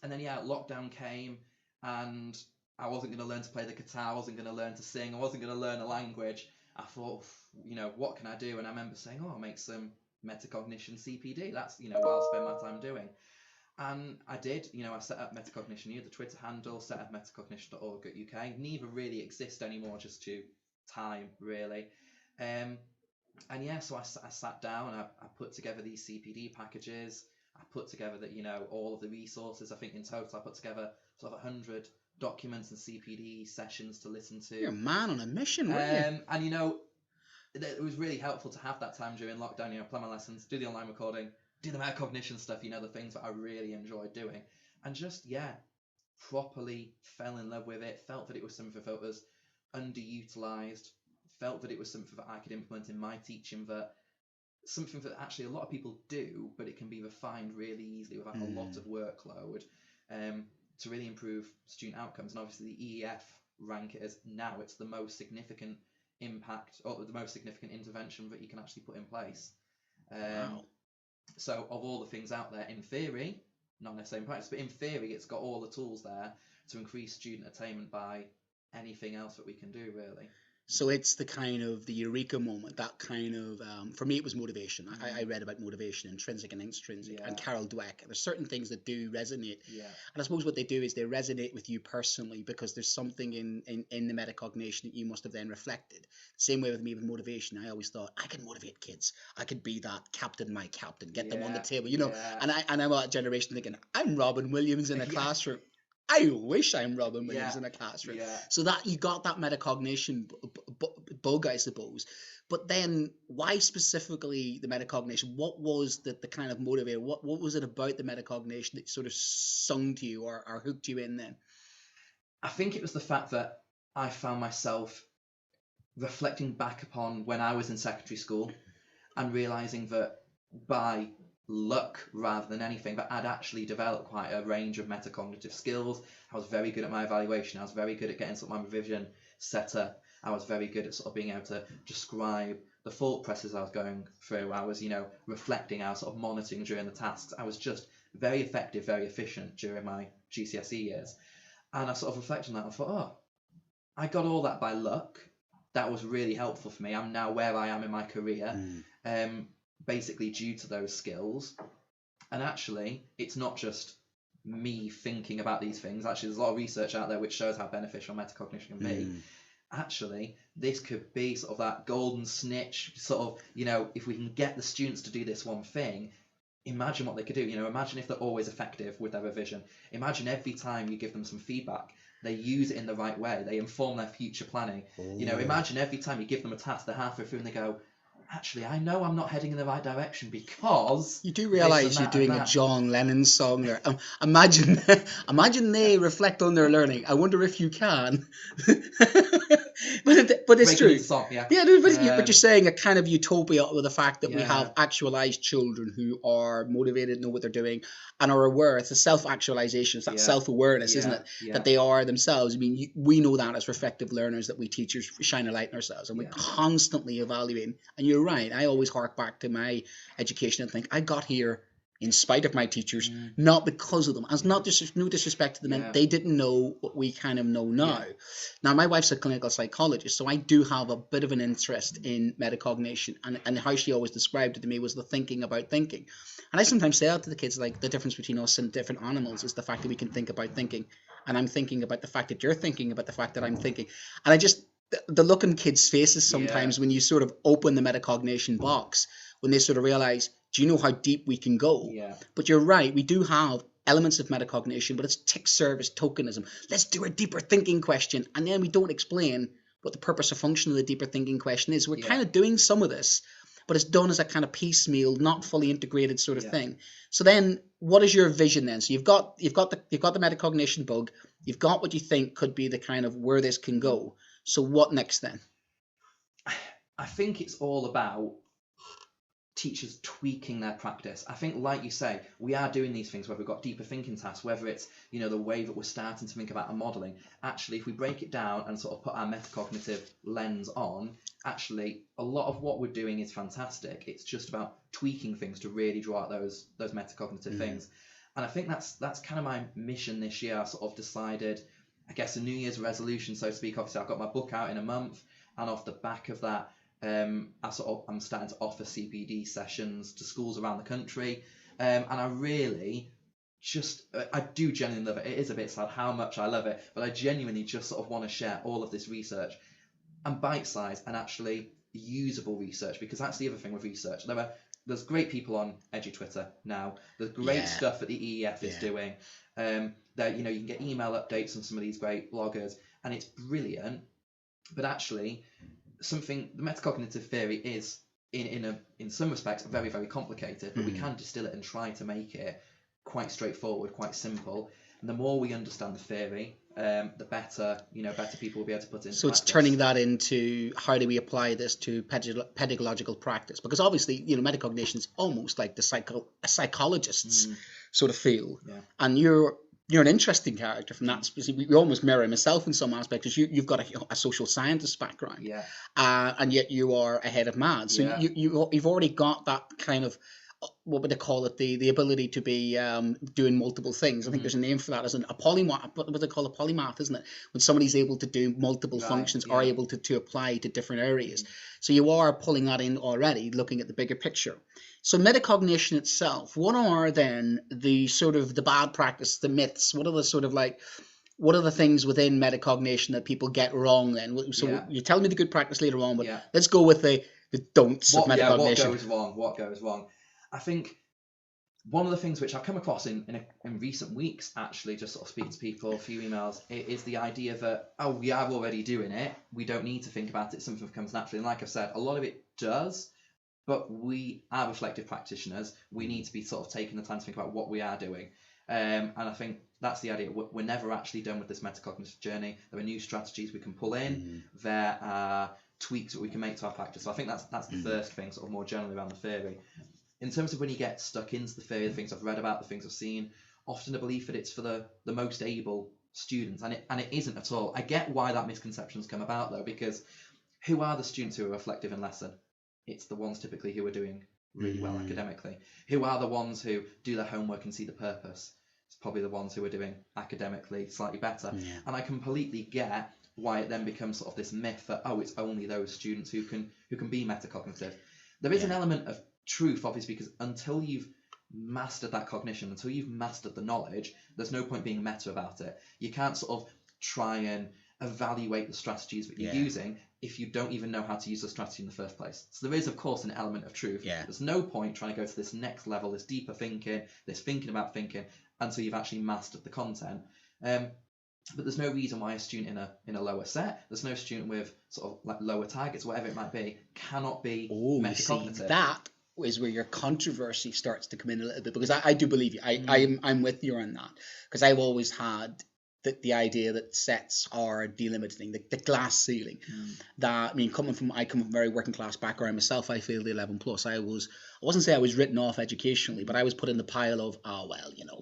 J: then, lockdown came, and I wasn't going to learn to play the guitar, I wasn't going to learn to sing, I wasn't going to learn a language. I thought, what can I do? And I remember saying, I'll make some metacognition CPD. That's, what I'll spend my time doing. And I did, I set up Metacognition U, the Twitter handle, set up metacognition.org.uk. Neither really exist anymore, just to time, really. So I sat down and I put together these CPD packages. I put together all of the resources. I think in total I put together sort of 100 documents and CPD sessions to listen to.
I: You're a man on a mission, weren't you?
J: And it was really helpful to have that time during lockdown, play my lessons, do the online recording, do the metacognition stuff, the things that I really enjoyed doing. And just, properly fell in love with it, felt that it was something that was underutilized, felt that it was something that I could implement in my teaching, that something that actually a lot of people do, but it can be refined really easily without a lot of workload, to really improve student outcomes. And obviously the EEF rank it as now it's the most significant impact or the most significant intervention that you can actually put in place.
I: Wow.
J: So of all the things out there, in theory, not necessarily in practice, but in theory, it's got all the tools there to increase student attainment by anything else that we can do, really.
I: So it's the kind of the eureka moment, that kind of, for me it was motivation. I read about motivation, intrinsic and extrinsic, and Carol Dweck. And there's certain things that do resonate. Yeah. And I suppose what they do is they resonate with you personally because there's something in the metacognition that you must have then reflected. Same way with me with motivation. I always thought, I can motivate kids. I could be that captain, my captain, get them on the table, And I'm that generation thinking, I'm Robin Williams in a classroom. I wish I'm Robin Williams in a classroom. Yeah. So that you got that metacognition bug, I suppose. But then why specifically the metacognition? What was the kind of motivator? What was it about the metacognition that sort of sung to you or hooked you in then?
J: I think it was the fact that I found myself reflecting back upon when I was in secondary school and realising that by luck rather than anything, but I'd actually developed quite a range of metacognitive skills. I was very good at my evaluation. I was very good at getting sort of my revision set up. I was very good at sort of being able to describe the thought processes I was going through. I was, reflecting, I was sort of monitoring during the tasks. I was just very effective, very efficient during my GCSE years. And I sort of reflected on that and thought, I got all that by luck. That was really helpful for me. I'm now where I am in my career. Basically due to those skills. And actually it's not just me thinking about these things. Actually there's a lot of research out there which shows how beneficial metacognition can be. Actually this could be sort of that golden snitch sort of, if we can get the students to do this one thing, imagine what they could do. Imagine if they're always effective with their revision. Imagine every time you give them some feedback, they use it in the right way. They inform their future planning. Imagine every time you give them a task, they're halfway through and they go, actually, I know I'm not heading in the right direction because...
I: You do realise you're doing a John Lennon song there. Imagine they reflect on their learning. I wonder if you can. but it's true.
J: Song, yeah,
I: but you're saying a kind of utopia with the fact that we have actualised children who are motivated, know what they're doing, and are aware. It's a self-actualisation. It's that self-awareness, isn't it? Yeah. That they are themselves. I mean, we know that as reflective learners, that we teachers shine a light on ourselves, and we're constantly evaluating. And you're right. I always hark back to my education and think I got here in spite of my teachers, not because of them. As not just no disrespect to them, they didn't know what we kind of know now. Yeah. Now, my wife's a clinical psychologist, so I do have a bit of an interest in metacognition, and how she always described it to me was the thinking about thinking. And I sometimes say that to the kids, like, the difference between us and different animals is the fact that we can think about thinking, and I'm thinking about the fact that you're thinking about the fact that I'm thinking. And I just, the look in kids' faces sometimes when you sort of open the metacognition box, when they sort of realize, do you know how deep we can go? Yeah. But you're right, we do have elements of metacognition, but it's tick service tokenism. Let's do a deeper thinking question, and then we don't explain what the purpose or function of the deeper thinking question is. We're kind of doing some of this, but it's done as a kind of piecemeal, not fully integrated sort of thing. So then, what is your vision then? So you've got the metacognition bug, you've got what you think could be the kind of where this can go. So what next then?
J: I think it's all about teachers tweaking their practice. I think, like you say, we are doing these things where we've got deeper thinking tasks, whether it's, the way that we're starting to think about our modelling. Actually, if we break it down and sort of put our metacognitive lens on, actually, a lot of what we're doing is fantastic. It's just about tweaking things to really draw out those metacognitive things. And I think that's kind of my mission this year. I sort of decided, I guess, a New Year's resolution, so to speak. Obviously, I've got my book out in a month, and off the back of that, I'm starting to offer CPD sessions to schools around the country, and I really I do genuinely love it. It is a bit sad how much I love it, but I genuinely just sort of want to share all of this research, and bite-sized and actually usable research, because that's the other thing with research. There's great people on EduTwitter now. There's great stuff that the EEF is doing. That you can get email updates on some of these great bloggers, and it's brilliant. But actually, the metacognitive theory is in some respects very, very complicated, but we can distill it and try to make it quite straightforward, quite simple. And the more we understand the theory, the better people will be able to put it into practice.
I: It's turning that into, how do we apply this to pedagogical practice? Because obviously, metacognition is almost like the psychologist's sort of field. Yeah. And you're an interesting character from that. We almost mirror myself in some aspects, because you've got a social scientist background, and yet you are ahead of MAD. So you've already got that kind of, what would they call it, the ability to be doing multiple things. I think there's a name for that, as a polymath. What they call a polymath, isn't it? When somebody's able to do multiple functions, are able to apply to different areas. So you are pulling that in already, looking at the bigger picture. So metacognition itself, what are then the sort of the bad practice, the myths? What are the sort of what are the things within metacognition that people get wrong then? So you tell me the good practice later on, but let's go with the don'ts of metacognition.
J: What goes wrong? I think one of the things which I've come across in recent weeks, actually, just sort of speaking to people, a few emails, is the idea that, we are already doing it. We don't need to think about it. Something comes naturally. And like I've said, a lot of it does. But we are reflective practitioners. We need to be sort of taking the time to think about what we are doing. And I think that's the idea. We're never actually done with this metacognitive journey. There are new strategies we can pull in. There are tweaks that we can make to our practice. So I think that's the first thing, sort of more generally around the theory. In terms of when you get stuck into the theory, the things I've read about, the things I've seen, often a belief that it's for the most able students. And it isn't at all. I get why that misconception's come about, though, because who are the students who are reflective in lesson? It's the ones typically who are doing really well academically. Who are the ones who do their homework and see the purpose? It's probably the ones who are doing academically slightly better. Yeah. And I completely get why it then becomes sort of this myth that, it's only those students who can be metacognitive. There is an element of truth, obviously, because until you've mastered that cognition, until you've mastered the knowledge, there's no point being meta about it. You can't sort of try and evaluate the strategies that you're using if you don't even know how to use the strategy in the first place. So there is, of course, an element of truth. There's no point trying to go to this next level, this deeper thinking, this thinking about thinking, until you've actually mastered the content. But there's no reason why a student in a lower set, there's no student with sort of like lower targets, whatever it might be, cannot be metacognitive.
I: See, that is where your controversy starts to come in a little bit, because I do believe you. I'm with you on that, because I've always had the idea that sets are delimiting, the glass ceiling. That, I mean, I come from a very working class background myself. I failed the 11 plus. I wasn't say I was written off educationally, but I was put in the pile of,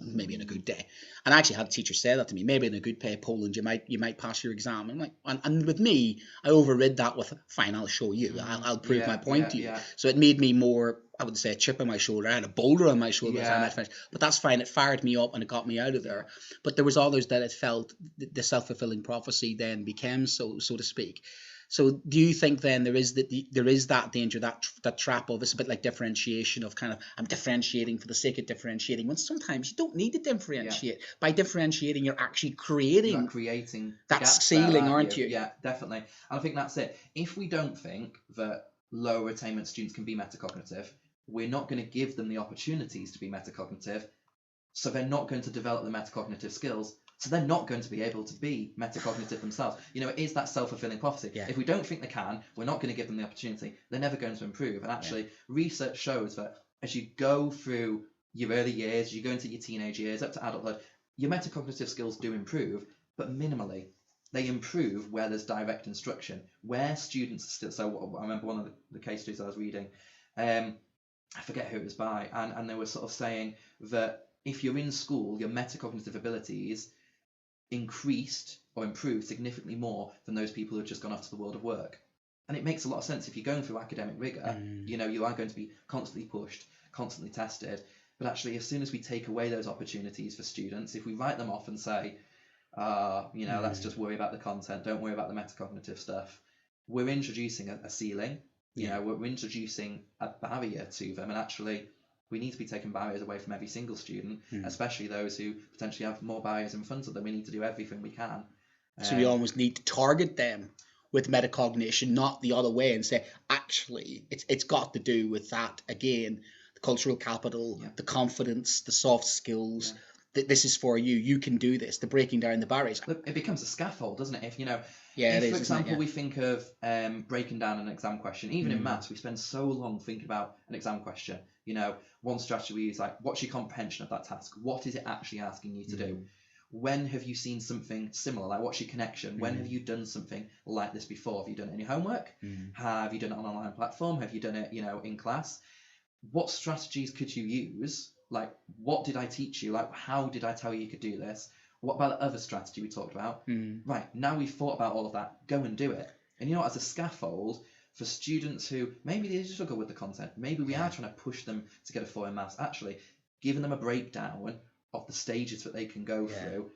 I: maybe in a good day. And I actually had a teacher say that to me, maybe in a good day, Poland, you might pass your exam. I'm like, and with me, I overrid that with, fine, I'll show you. I'll prove my point to you. So it made me more, I would say, a chip on my shoulder. I had a boulder on my shoulder as I might finish. But that's fine. It fired me up and it got me out of there. But there was others that it felt the self-fulfilling prophecy then became, so to speak. So do you think then there is that danger, that trap of, it's a bit like differentiation of kind of, I'm differentiating for the sake of differentiating, when sometimes you don't need to differentiate. By differentiating, you're actually creating that ceiling, aren't you?
J: Yeah, definitely. And I think that's it. If we don't think that lower attainment students can be metacognitive, we're not going to give them the opportunities to be metacognitive, so they're not going to develop the metacognitive skills. So they're not going to be able to be metacognitive themselves. It is that self-fulfilling prophecy. If we don't think they can, we're not going to give them the opportunity. They're never going to improve. And actually, research shows that as you go through your early years, you go into your teenage years, up to adulthood, your metacognitive skills do improve, but minimally. They improve where there's direct instruction, where students are still. So I remember one of the case studies I was reading, I forget who it was by, and they were sort of saying that if you're in school, your metacognitive abilities increased or improved significantly more than those people who have just gone off to the world of work. And it makes a lot of sense. If you're going through academic rigor, you are going to be constantly pushed, constantly tested. But actually, as soon as we take away those opportunities for students, if we write them off and say, let's just worry about the content, don't worry about the metacognitive stuff, we're introducing a ceiling. We're introducing a barrier to them. And actually, we need to be taking barriers away from every single student, especially those who potentially have more barriers in front of them. We need to do everything we can.
I: So we almost need to target them with metacognition, not the other way, and say, actually, it's got to do with that, again, the cultural capital, the confidence, the soft skills. This is for you. You can do this. The breaking down the barriers.
J: Look, it becomes a scaffold, doesn't it? If
I: for
J: example, we think of breaking down an exam question, even in maths, we spend so long thinking about an exam question. One strategy we use, like, what's your comprehension of that task? What is it actually asking you to do? When have you seen something similar? Like, what's your connection? When have you done something like this before? Have you done it in your homework? Have you done it on an online platform? Have you done it, in class? What strategies could you use? Like, what did I teach you? Like, how did I tell you could do this? What about the other strategy we talked about? Right, now we've thought about all of that, go and do it. And as a scaffold for students who maybe they struggle with the content, maybe we are trying to push them to get a 4 in maths, actually giving them a breakdown of the stages that they can go through,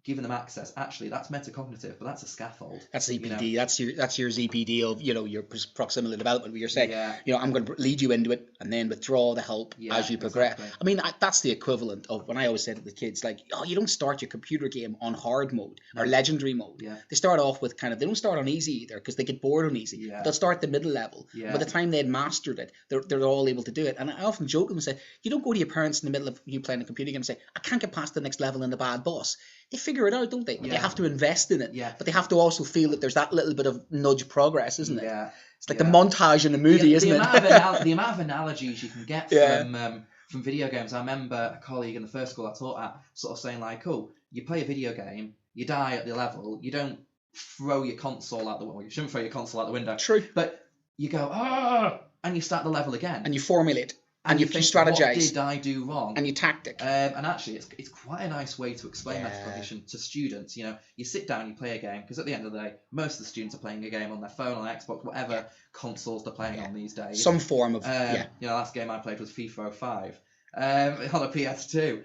J: giving them access. Actually, that's metacognitive, but that's a scaffold.
I: That's ZPD. That's your ZPD of your proximal development, where you're saying, I'm going to lead you into it and then withdraw the help as you progress. Exactly. I mean, that's the equivalent of when I always say to the kids, like, you don't start your computer game on hard mode or legendary mode. They start off with they don't start on easy either, because they get bored on easy. They'll start the middle level. By the time they'd mastered it, they're all able to do it. And I often joke with them and say, you don't go to your parents in the middle of you playing a computer game and say, I can't get past the next level in the bad boss. They figure it out, don't they? They have to invest in it. But they have to also feel that there's that little bit of nudge progress, isn't it? It's like the montage in a movie, isn't it?
J: The amount of analogies you can get from video games. I remember a colleague in the first school I taught at sort of saying, like, you play a video game, you die at the level, you don't throw your console out the window. You shouldn't throw your console out the window.
I: True.
J: But you go, and you start the level again.
I: And you formulate. And you strategize.
J: What did I do wrong?
I: And you tactic.
J: And actually, it's quite a nice way to explain metacognition to students. You sit down, you play a game, because at the end of the day, most of the students are playing a game on their phone, on Xbox, whatever consoles they're playing on these days.
I: Some form of,
J: last game I played was FIFA 05 on a PS2.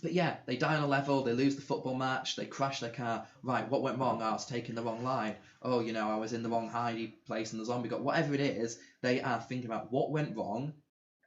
J: But they die on a level, they lose the football match, they crash their car. Right, what went wrong? I was taking the wrong line. I was in the wrong hidey place and the zombie got... Whatever it is, they are thinking about what went wrong.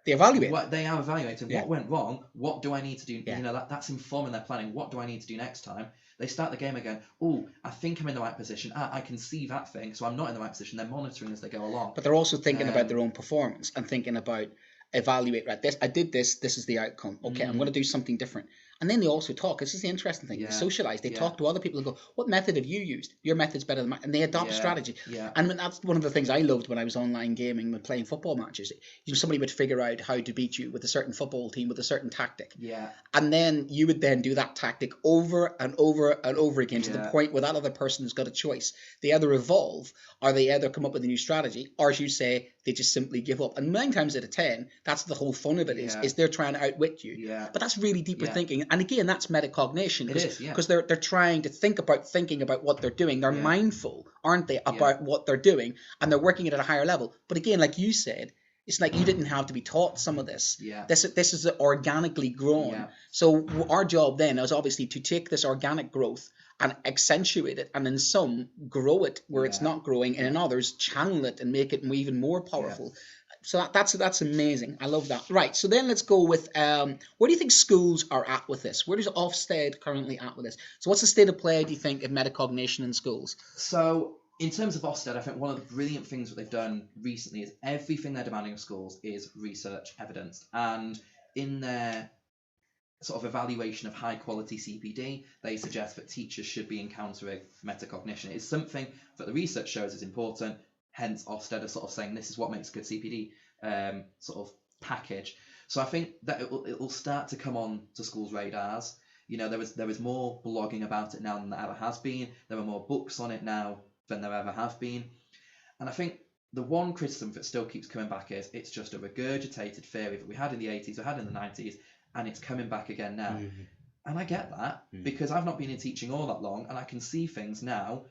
I: They evaluate.
J: They are evaluating what went wrong. What do I need to do? That's informing their planning. What do I need to do next time? They start the game again. Oh, I think I'm in the right position. I can see that thing, so I'm not in the right position. They're monitoring as they go along.
I: But they're also thinking about their own performance and thinking about evaluate, right, I did this is the outcome. Okay, I'm going to do something different. And then they also talk. This is the interesting thing. They socialize. They talk to other people and go, what method have you used? Your method's better than mine. And they adopt strategy.
J: Yeah.
I: And that's one of the things I loved when I was online gaming and playing football matches. Somebody would figure out how to beat you with a certain football team with a certain tactic.
J: Yeah.
I: And then you would then do that tactic over and over and over again to the point where that other person has got a choice. They either evolve or they either come up with a new strategy, or as you say, they just simply give up. And 9 times out of 10, that's the whole fun of it is they're trying to outwit you.
J: Yeah.
I: But that's really deeper thinking. And again, that's metacognition.
J: Because
I: they're trying to thinking about what they're doing. They're mindful, aren't they, about what they're doing, and they're working it at a higher level. But again, like you said, it's like you didn't have to be taught some of this.
J: Yeah.
I: This is organically grown. Yeah. So our job then is obviously to take this organic growth and accentuate it, and in some grow it where it's not growing, and in others channel it and make it even more powerful. Yeah. So that's amazing. I love that. Right. So then let's go with where do you think schools are at with this? Where does Ofsted currently at with this? So what's the state of play, do you think, of metacognition in schools?
J: So in terms of Ofsted, I think one of the brilliant things that they've done recently is everything they're demanding of schools is research evidence. And in their sort of evaluation of high quality CPD, they suggest that teachers should be encountering metacognition. It's something that the research shows is important. Hence, Ofsted are sort of saying this is what makes a good CPD sort of package. So I think that it will start to come on to schools' radars. You know, there is more blogging about it now than there ever has been. There are more books on it now than there ever have been. And I think the one criticism that still keeps coming back is it's just a regurgitated theory that we had in the 80s, we had in the 90s, and it's coming back again now. Mm-hmm. And I get that because I've not been in teaching all that long, and I can see things now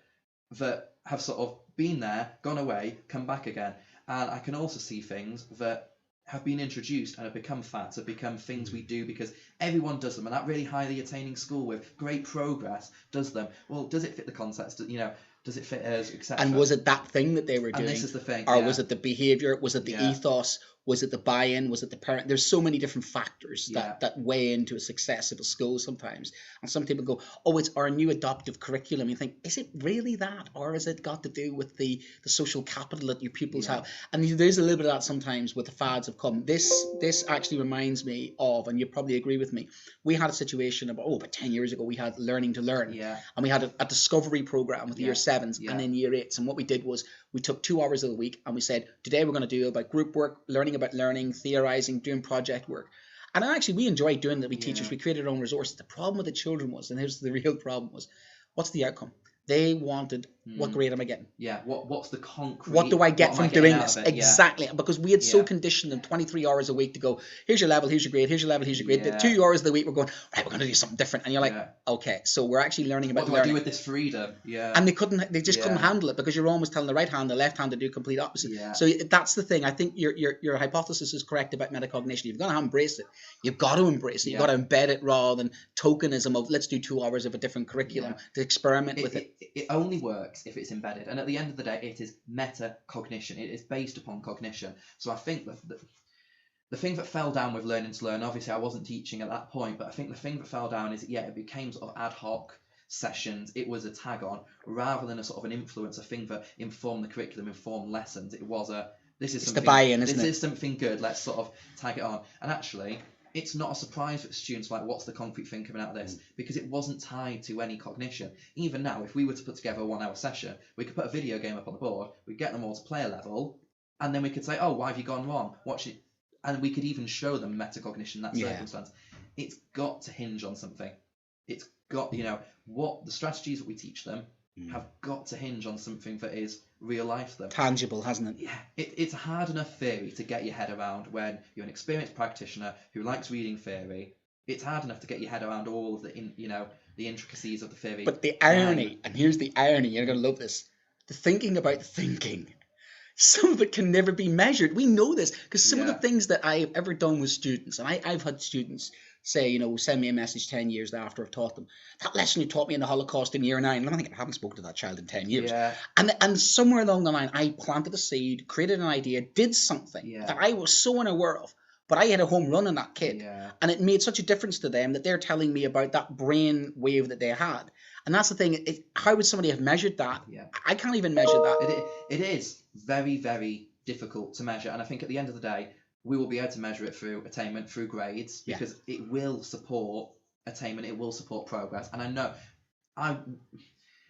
J: that have sort of been there, gone away, come back again. And I can also see things that have been introduced and have become fads, have become things we do because everyone does them, and that really highly attaining school with great progress does them. Well, does it fit the context? You know, does it fit us, etc.?
I: And was it that thing that they were doing?
J: And this is the thing.
I: Or was it the behaviour? Was it the ethos? Was it the buy-in? Was it the parent? There's so many different factors that weigh into a success of a school sometimes. And some people go, oh, it's our new adoptive curriculum. You think, is it really that? Or has it got to do with the social capital that your pupils have? And there's a little bit of that sometimes with the fads have come. This actually reminds me of, and you probably agree with me, we had a situation about 10 years ago, we had Learning to Learn. Yeah. And we had a discovery program with the year 7s and then year 8s. And what we did was we took 2 hours of the week and we said, today we're going to do about group work, learning about learning, theorizing, doing project work. And actually we enjoyed doing that with teachers. We created our own resources. The problem with the children was, and here's the real problem was, what's the outcome? They wanted, what grade am I getting?
J: Yeah, what's the concrete?
I: What do I get from doing this? Exactly. Because we had so conditioned them 23 hours a week to go, here's your level, here's your grade, here's your level, here's your grade. The 2 hours of the week we're going, right, we're going to do something different. And you're like, okay, so we're actually learning about
J: what do I do with this freedom? Yeah.
I: And they just couldn't handle it because you're always telling the right hand, the left hand to do complete opposite. Yeah. So that's the thing. I think your hypothesis is correct about metacognition. You've got to embrace it. You've got to embrace it. You've got to embed it rather than tokenism of let's do 2 hours of a different curriculum to experiment with it.
J: It only works if it's embedded, and at the end of the day it is metacognition. It is based upon cognition. So I think the thing that fell down with Learning to Learn, obviously I wasn't teaching at that point, but I think the thing that fell down is it became sort of ad hoc sessions. It was a tag on rather than a sort of an influencer thing that informed the curriculum, informed lessons. It was this is something,
I: the buy-in, isn't it?
J: This is something good, let's sort of tag it on. And actually it's not a surprise that students are like, what's the concrete thing coming out of this? Because it wasn't tied to any cognition. Even now, if we were to put together a 1 hour session, we could put a video game up on the board, we'd get them all to play a level, and then we could say, oh, why have you gone wrong? Watch it. And we could even show them metacognition in that circumstance. It's got to hinge on something. It's got, what the strategies that we teach them have got to hinge on something that is real life to them.
I: Tangible, hasn't it?
J: Yeah, it's a hard enough theory to get your head around when you're an experienced practitioner who likes reading theory. It's hard enough to get your head around all of the intricacies of the theory.
I: But the irony, and here's the irony, you're going to love this, the thinking about thinking. Some of it can never be measured. We know this because some of the things that I've ever done with students, and I've had students say, send me a message 10 years after I've taught them. That lesson you taught me in the Holocaust in year 9, and I think I haven't spoken to that child in 10 years. Yeah. And somewhere along the line, I planted a seed, created an idea, did something that I was so unaware of. But I had a home run on that kid. Yeah. And it made such a difference to them that they're telling me about that brain wave that they had. And that's the thing. How would somebody have measured that?
J: Yeah.
I: I can't even measure that.
J: It is very, very difficult to measure. And I think at the end of the day, we will be able to measure it through attainment, through grades, because it will support attainment, it will support progress. And I know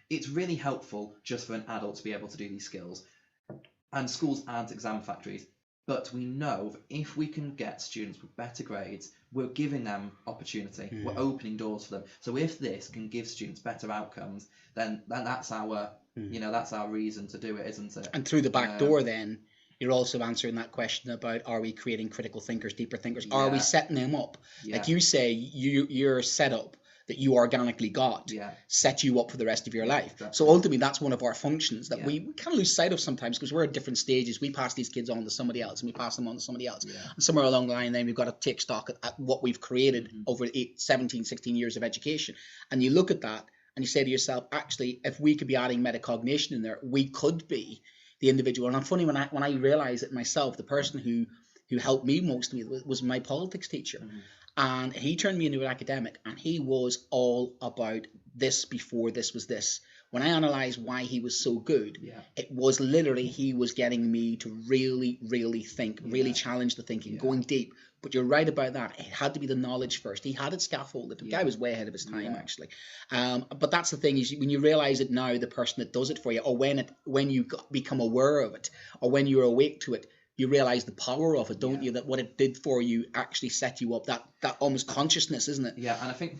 J: it's really helpful just for an adult to be able to do these skills. And schools aren't exam factories. But we know that if we can get students with better grades, we're giving them opportunity. We're opening doors for them. So if this can give students better outcomes, then that's our that's our reason to do it, isn't it?
I: And through the back door, then you're also answering that question about, are we creating critical thinkers, deeper thinkers? Are we setting them up? Like you say, your setup that you organically got set you up for the rest of your life. Exactly. So ultimately, that's one of our functions that we kind of lose sight of sometimes, because we're at different stages. We pass these kids on to somebody else, and we pass them on to somebody else. And somewhere along the line, then we've got to take stock at what we've created over 17, 16 years of education. And you look at that and you say to yourself, actually, if we could be adding metacognition in there, we could be the individual. And I'm funny, when I realized it myself, the person who helped me mostly was my politics teacher. And he turned me into an academic, and he was all about this before this was this. When I analysed why he was so good, it was literally he was getting me to really, really think, really challenge the thinking, going deep. But you're right about that. It had to be the knowledge first. He had it scaffolded. The guy was way ahead of his time, actually. But that's the thing, is when you realise it now, the person that does it for you, or when you become aware of it, or when you're awake to it, you realize the power of it, don't you? That what it did for you actually set you up. That almost consciousness, isn't it?
J: Yeah, and I think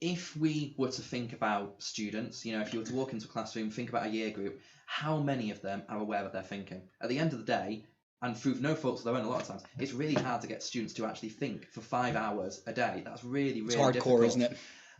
J: if we were to think about students, if you were to walk into a classroom, think about a year group, how many of them are aware of their thinking? At the end of the day, and through no fault of their own, a lot of times, it's really hard to get students to actually think for 5 hours a day. That's really, really difficult.
I: It's hardcore, isn't it?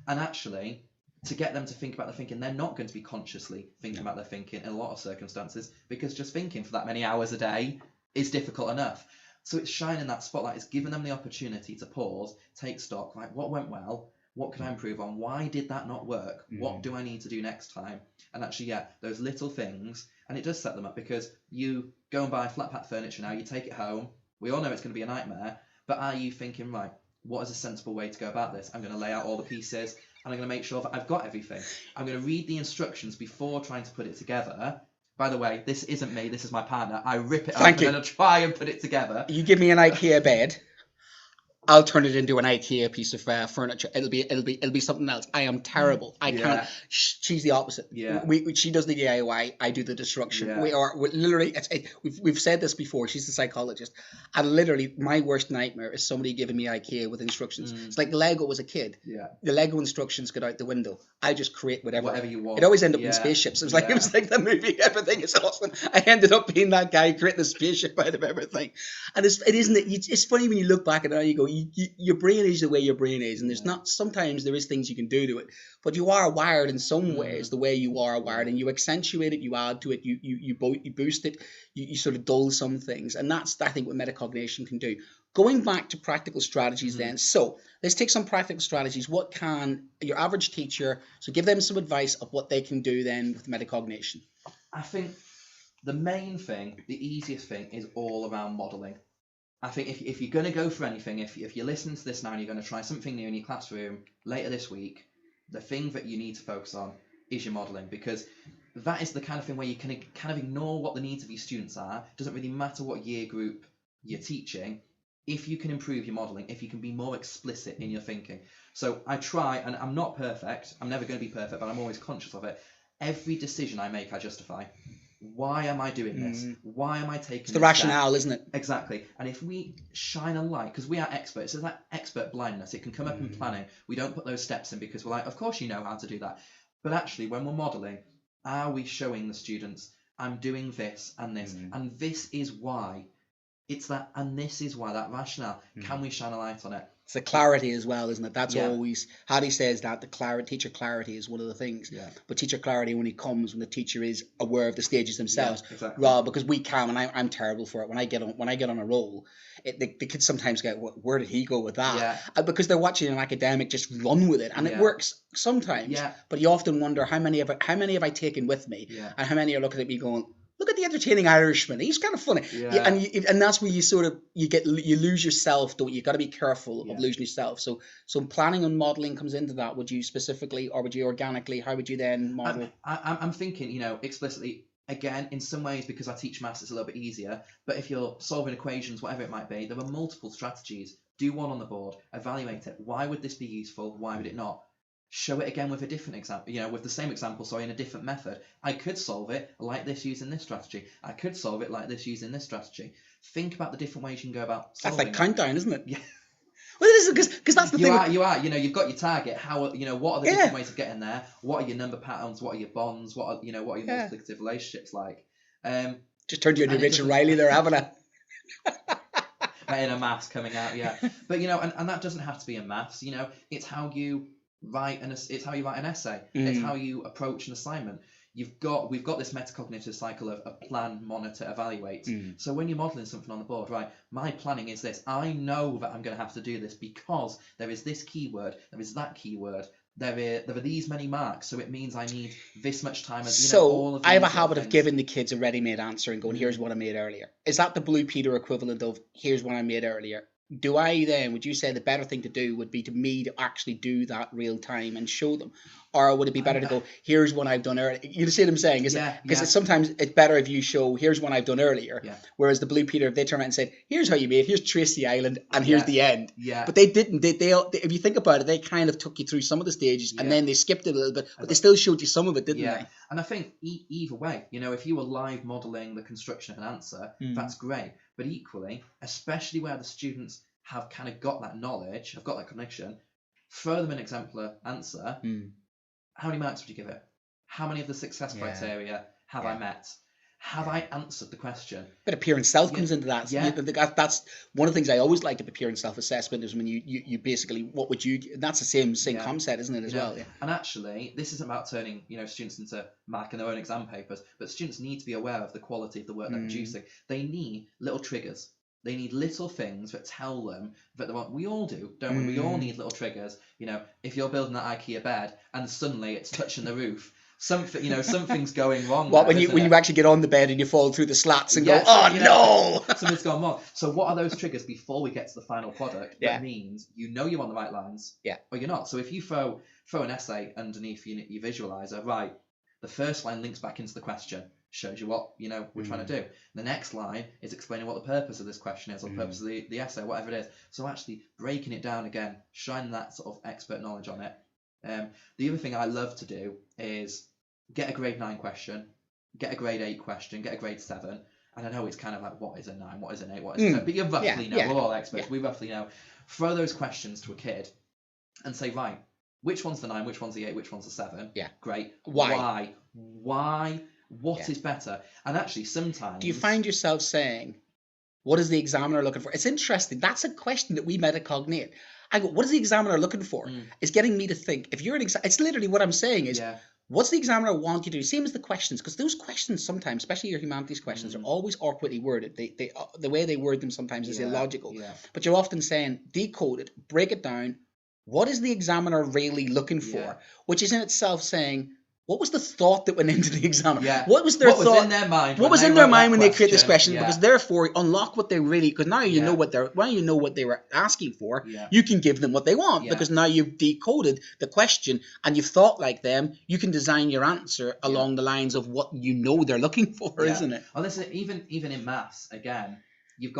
J: And actually, to get them to think about their thinking, they're not going to be consciously thinking about their thinking in a lot of circumstances, because just thinking for that many hours a day is difficult enough. So it's shining that spotlight. It's giving them the opportunity to pause, take stock, like, what went well, what can I improve on, why did that not work, what do I need to do next time? And actually, those little things, and it does set them up, because you go and buy flat pack furniture now, you take it home, we all know it's going to be a nightmare, but are you thinking, right, what is a sensible way to go about this? I'm going to lay out all the pieces, and I'm going to make sure that I've got everything. I'm going to read the instructions before trying to put it together. By the way, this isn't me, this is my partner. I rip it up and then I try and put it together.
I: You give me an IKEA bed, I'll turn it into an IKEA piece of furniture. It'll be something else. I am terrible. I can't. She's the opposite.
J: Yeah.
I: She does the DIY. I do the destruction.
J: Yeah.
I: We're literally. We've said this before. She's the psychologist, and literally my worst nightmare is somebody giving me IKEA with instructions. It's like Lego as a kid.
J: Yeah.
I: The Lego instructions go out the window. I just create whatever
J: you want.
I: It always ended up in spaceships. It was like the movie. Everything is awesome. I ended up being that guy creating a spaceship out of everything, and it's funny when you look back at it now. You go, your brain is the way your brain is, and there's not. Sometimes there is things you can do to it, but you are wired in some ways the way you are wired, and you accentuate it, you add to it, you boost it, you sort of dull some things, and that's, I think, what metacognition can do. Going back to practical strategies then, so let's take some practical strategies. What can your average teacher, so give them some advice of what they can do then with metacognition?
J: I think the main thing, the easiest thing, is all around modelling. I think if you're going to go for anything, if you're listening to this now and you're going to try something new in your classroom later this week, the thing that you need to focus on is your modelling, because that is the kind of thing where you can kind of ignore what the needs of your students are. It doesn't really matter what year group you're teaching. If you can improve your modelling, if you can be more explicit in your thinking. So I try, and I'm not perfect, I'm never going to be perfect, but I'm always conscious of it. Every decision I make, I justify. Why am I doing this? Why am I taking
I: It's the rationale, isn't it?
J: Exactly. And if we shine a light, because we are experts, it's that expert blindness. It can come up in planning. We don't put those steps in because we're like, of course you know how to do that. But actually, when we're modelling, are we showing the students, I'm doing this and this, and this is why? It's that, and this is why, that rationale. Can we shine a light on it?
I: It's the clarity as well, isn't it? That's always, Hattie says that, teacher clarity is one of the things.
J: Yeah.
I: But teacher clarity only comes when the teacher is aware of the stages themselves.
J: Yeah, exactly.
I: Well, because we can, and I'm terrible for it. When I get on a roll, the kids sometimes go, where did he go with that?
J: Yeah.
I: Because they're watching an academic just run with it, and it works sometimes.
J: Yeah.
I: But you often wonder, how many have I taken with me?
J: Yeah.
I: And how many are looking at me going, look at the entertaining Irishman. He's kind of funny.
J: Yeah.
I: And that's where you lose yourself, don't you? You got to be careful of losing yourself. So planning and modeling comes into that. Would you specifically, or would you organically? How would you then model?
J: I'm thinking, explicitly. Again, in some ways, because I teach maths, it's a little bit easier. But if you're solving equations, whatever it might be, there are multiple strategies. Do one on the board, evaluate it. Why would this be useful? Why would it not? Show it again with a different example, with the same example, in a different method. I could solve it like this using this strategy. I could solve it like this using this strategy. Think about the different ways you can go about solving
I: That's like countdown, isn't it?
J: Yeah.
I: Well, it is, because that's the thing.
J: You are. You've got your target. How, what are the different ways of getting there? What are your number patterns? What are your bonds? What are your multiplicative relationships like?
I: Just turned you into Richard Riley there, haven't I?
J: In a maths coming out, yeah. But and that doesn't have to be in maths. It's how you write an essay. It's how you approach an assignment. We've got this metacognitive cycle of plan, monitor, evaluate. So when you're modeling something on the board, right, my planning is this. I know that I'm going to have to do this because there is this keyword, there is that keyword, there are these many marks, so it means I need this much time.
I: So I have a habit of giving the kids a ready-made answer and going, here's what I made earlier. Is that the Blue Peter equivalent of here's what I made earlier? Would you say the better thing to do would be to actually do that real time and show them? Or would it be better to go, here's what I've done earlier? You see what I'm saying? Because sometimes it's better if you show, here's what I've done earlier. Yeah. Whereas the Blue Peter, if they turn around and said, here's how you made, here's Tracy Island, and here's the end. Yeah. But they didn't. They, if you think about it, they kind of took you through some of the stages and then they skipped it a little bit, but they still showed you some of it, didn't they?
J: And I think either way, if you were live modelling the construction of an answer, that's great. But equally, especially where the students have kind of got that knowledge, have got that connection, throw them an exemplar answer. How many marks would you give it? How many of the success criteria have I met? Have I answered the question?
I: But appearance self comes into that. So that's one of the things I always like to appearance self-assessment is when you basically, what would you, that's the same concept, isn't it, as well? Yeah.
J: And actually, this isn't about turning students into marking their own exam papers, but students need to be aware of the quality of the work they're producing. They need little triggers. They need little things that tell them that we all do, don't we? We all need little triggers. If you're building that IKEA bed and suddenly it's touching the roof, something's going wrong.
I: When you actually get on the bed and you fall through the slats and go, oh no,
J: something's gone wrong. So what are those triggers before we get to the final product? That means you're on the right lines, or you're not. So if you throw an essay underneath your visualizer, right, the first line links back into the question. Shows you what we're trying to do. The next line is explaining what the purpose of this question is, or the purpose of the essay, whatever it is. So actually breaking it down again, shining that sort of expert knowledge on it. The other thing I love to do is get a grade 9 question, get a grade 8 question, get a grade 7. And I know it's kind of like, what is a 9, what is an 8, what is a 7? But you roughly know, we're all experts, we roughly know. Throw those questions to a kid and say, right, which one's the 9, which one's the 8, which one's the 7? Yeah. Great. Why? What is better? And actually, sometimes...
I: Do you find yourself saying, what is the examiner looking for? It's interesting. That's a question that we metacognate. I go, what is the examiner looking for? It's getting me to think. If you're an it's literally what I'm saying is, what's the examiner want you to do? Same as the questions, because those questions sometimes, especially your humanities questions, are always awkwardly worded. They the way they word them sometimes is illogical. Yeah. But you're often saying, decode it, break it down. What is the examiner really looking for? Which is in itself saying... What was the thought that went into the examiner? Yeah. What was their thought? What was in their mind? What was in their mind when they create this question? Yeah. Because therefore, unlock what they really. Because now you know what they were asking for. Yeah. You can give them what they want because now you've decoded the question and you've thought like them. You can design your answer along the lines of what they're looking for, isn't it?
J: Well, listen, even in maths, again, you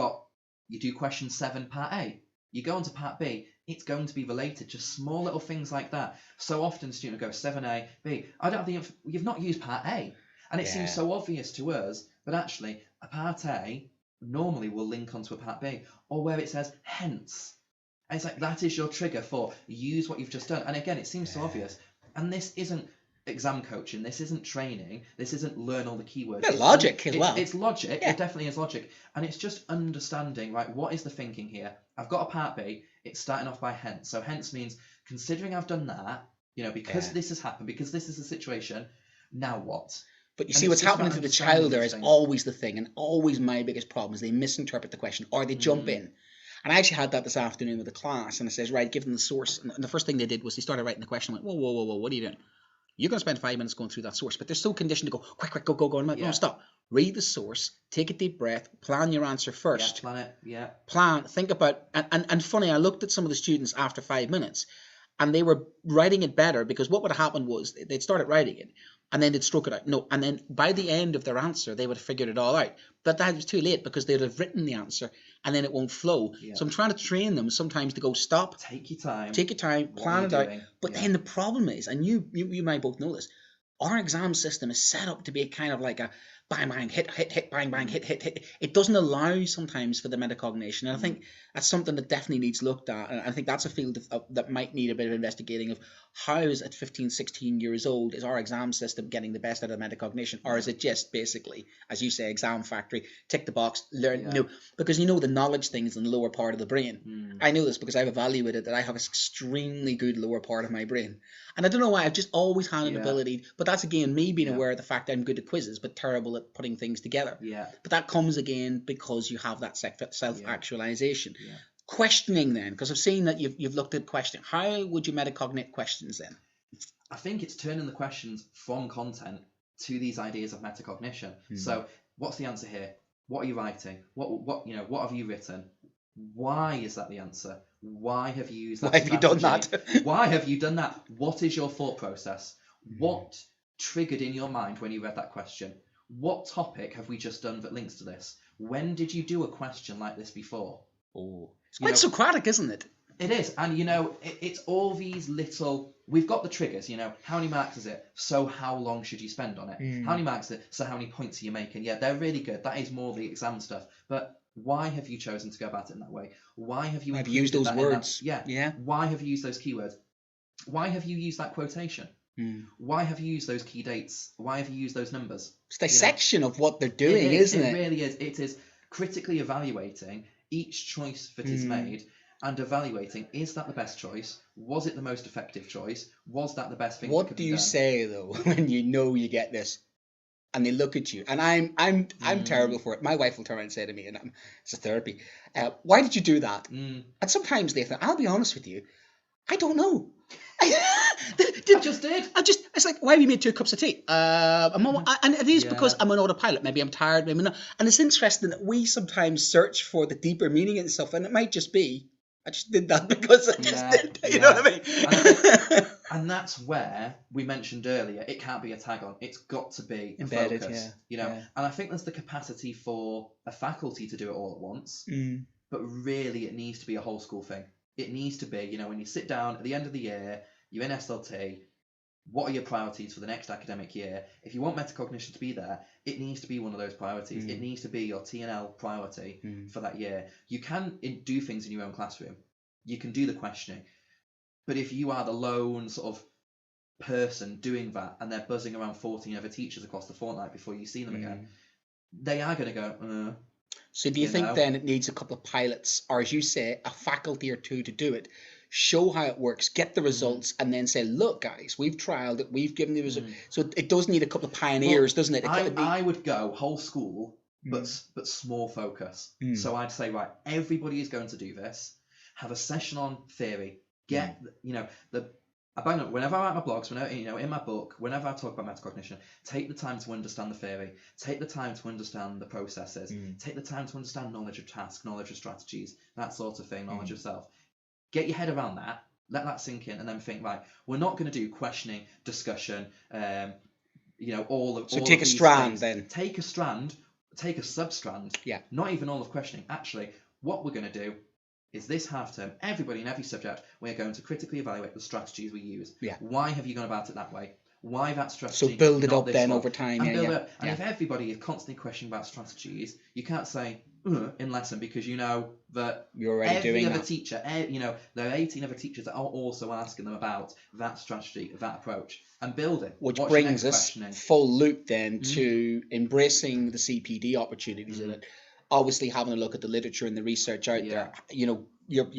J: do question 7, part A. You go on to part B, it's going to be related to small little things like that. So often students go 7A, B. I don't think you've not used part A. And it seems so obvious to us, but actually a part A normally will link onto a part B, or where it says hence. And it's like, that is your trigger for use what you've just done. And again, it seems so obvious. And this isn't exam coaching, this isn't training, this isn't learn all the keywords.
I: It's logic as well.
J: It's logic, it definitely is logic. And it's just understanding, right, what is the thinking here? I've got a part B, it's starting off by hence. So hence means, considering I've done that, because this has happened, because this is the situation, now what?
I: But you see what's happening to the child there is always the thing, and always my biggest problem is they misinterpret the question, or they jump in. And I actually had that this afternoon with the class, and it says, right, give them the source. And the first thing they did was they started writing the question, like, whoa, what are you doing? You're going to spend 5 minutes going through that source, but they're so conditioned to go, quick, go. And I'm like, no, stop. read the source, take a deep breath, plan your answer first.
J: Yeah, plan it. Yeah.
I: Plan, think about, and funny, I looked at some of the students after 5 minutes, and they were writing it better, because what would have happened was they'd started writing it, and then they'd stroke it out. No, and then by the end of their answer, they would have figured it all out. But that was too late, because they'd have written the answer, and then it won't flow.
J: Yeah.
I: So I'm trying to train them sometimes to go, stop,
J: Take your time.
I: plan it out.
J: Doing?
I: But then the problem is, and you might both know this, our exam system is set up to be kind of like a bang, bang, hit, bang, bang, hit. It doesn't allow sometimes for the metacognition. And I think that's something that definitely needs looked at. And I think that's a field that might need a bit of investigating of how is at 15, 16 years old, is our exam system getting the best out of metacognition? Or is it just basically, as you say, exam factory, tick the box, learn, because the knowledge thing is in the lower part of the brain. I know this because I've evaluated that I have an extremely good lower part of my brain. And I don't know why, I've just always had an ability, but that's again me being aware of the fact that I'm good at quizzes, but terrible at putting things together. But that comes again because you have that self-actualization. Questioning then, because I've seen that you've looked at questioning. How would you metacognate questions then?
J: I think it's turning the questions from content to these ideas of metacognition. So what's the answer here? What are you writing? What have you written? Why is that the answer? Why have you used that?
I: Why have you done that?
J: Why have you done that? What is your thought process? What triggered in your mind when you read that question? What topic have we just done that links to this? When did you do a question like this before?
I: It's quite Socratic, isn't it?
J: It is. And, it's all these little... We've got the triggers, how many marks is it? So how long should you spend on it? How many marks is it? So how many points are you making? Yeah, they're really good. That is more the exam stuff. But why have you chosen to go about it in that way? Why have you
I: used those words?
J: Yeah. Why have you used those keywords? Why have you used that quotation? Why have you used those key dates? Why have you used those numbers?
I: It's dissection of what they're doing, isn't it?
J: It really is. It is critically evaluating each choice that is made and evaluating, is that the best choice? Was it the most effective choice? Was that the best thing?
I: What do you say though when you get this and they look at you? And I'm terrible for it. My wife will turn around and say to me, and it's a therapy, why did you do that? And sometimes they think, I'll be honest with you, I don't know. It's like, why have you made 2 cups of tea? And it is because I'm on autopilot. Maybe I'm tired, maybe not. And it's interesting that we sometimes search for the deeper meaning and stuff, and it might just be, I just did that because I just did. You know what I mean?
J: And that's where we mentioned earlier, it can't be a tag on. It's got to be
I: embedded,
J: focus. And I think there's the capacity for a faculty to do it all at once, but really it needs to be a whole school thing. It needs to be, when you sit down at the end of the year, you're in SLT, what are your priorities for the next academic year? If you want metacognition to be there, it needs to be one of those priorities. It needs to be your T&L priority for that year. You can do things in your own classroom. You can do the questioning. But if you are the lone sort of person doing that and they're buzzing around 14 other teachers across the fortnight before you see them again, they are going to go,
I: So do you think then it needs a couple of pilots, or as you say, a faculty or 2 to do it? Show how it works, get the results, and then say, look, guys, we've trialed it, we've given the results. So it does need a couple of pioneers, doesn't it?
J: I would go whole school, but small focus. So I'd say, right, everybody is going to do this. Have a session on theory. Get, whenever I write my blogs, whenever, in my book, whenever I talk about metacognition, take the time to understand the theory. Take the time to understand the processes. Take the time to understand knowledge of task, knowledge of strategies, that sort of thing, knowledge of self. Get your head around that, let that sink in, and then think, right, we're not going to do questioning, discussion, all of
I: So take a strand then.
J: Take a strand, take a sub-strand.
I: Yeah.
J: Not even all of questioning. Actually, what we're going to do is this half term, everybody in every subject, we're going to critically evaluate the strategies we use.
I: Yeah.
J: Why have you gone about it that way? Why that strategy?
I: So build it up then over time.
J: And build it up. And if everybody is constantly questioning about strategies, you can't say in lesson because you know that
I: you're already doing
J: every other
I: that.
J: Teacher, there are 18 other teachers that are also asking them about that strategy, that approach, and building.
I: Which brings us full loop then to embracing the CPD opportunities in it. Obviously having a look at the literature and the research out there, your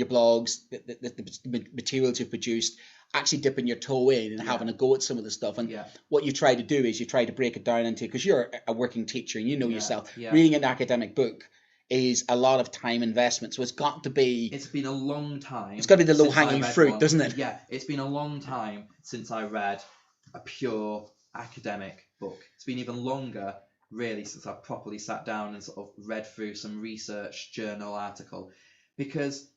I: blogs, the materials you've produced, actually dipping your toe in and having a go at some of the stuff. And what you try to do is you try to break it down into, because you're a working teacher and you know yourself, reading an academic book is a lot of time investment. So it's got to be...
J: It's been a long time.
I: It's got to be the low-hanging fruit, doesn't it?
J: Yeah, it's been a long time since I read a pure academic book. It's been even longer really, since I've properly sat down and sort of read through some research journal article, because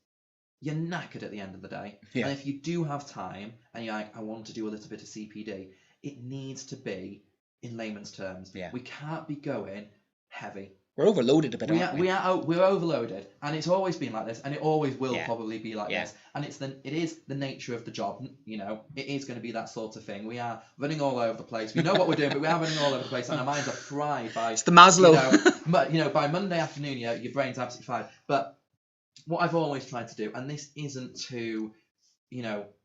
J: you're knackered at the end of the day.
I: Yeah.
J: And if you do have time and you're like, I want to do a little bit of CPD, it needs to be in layman's terms.
I: Yeah.
J: We can't be going heavy.
I: We're overloaded a bit, aren't we?
J: We're overloaded, and it's always been like this, and it always will
I: Yeah.
J: probably be like
I: Yeah.
J: this. And it is the nature of the job. You know, it is going to be that sort of thing. We are running all over the place. We know what we're doing, but we are running all over the place, and our minds are fried by.
I: It's the Maslow.
J: By Monday afternoon, your brain's absolutely fried. But what I've always tried to do, and this isn't to,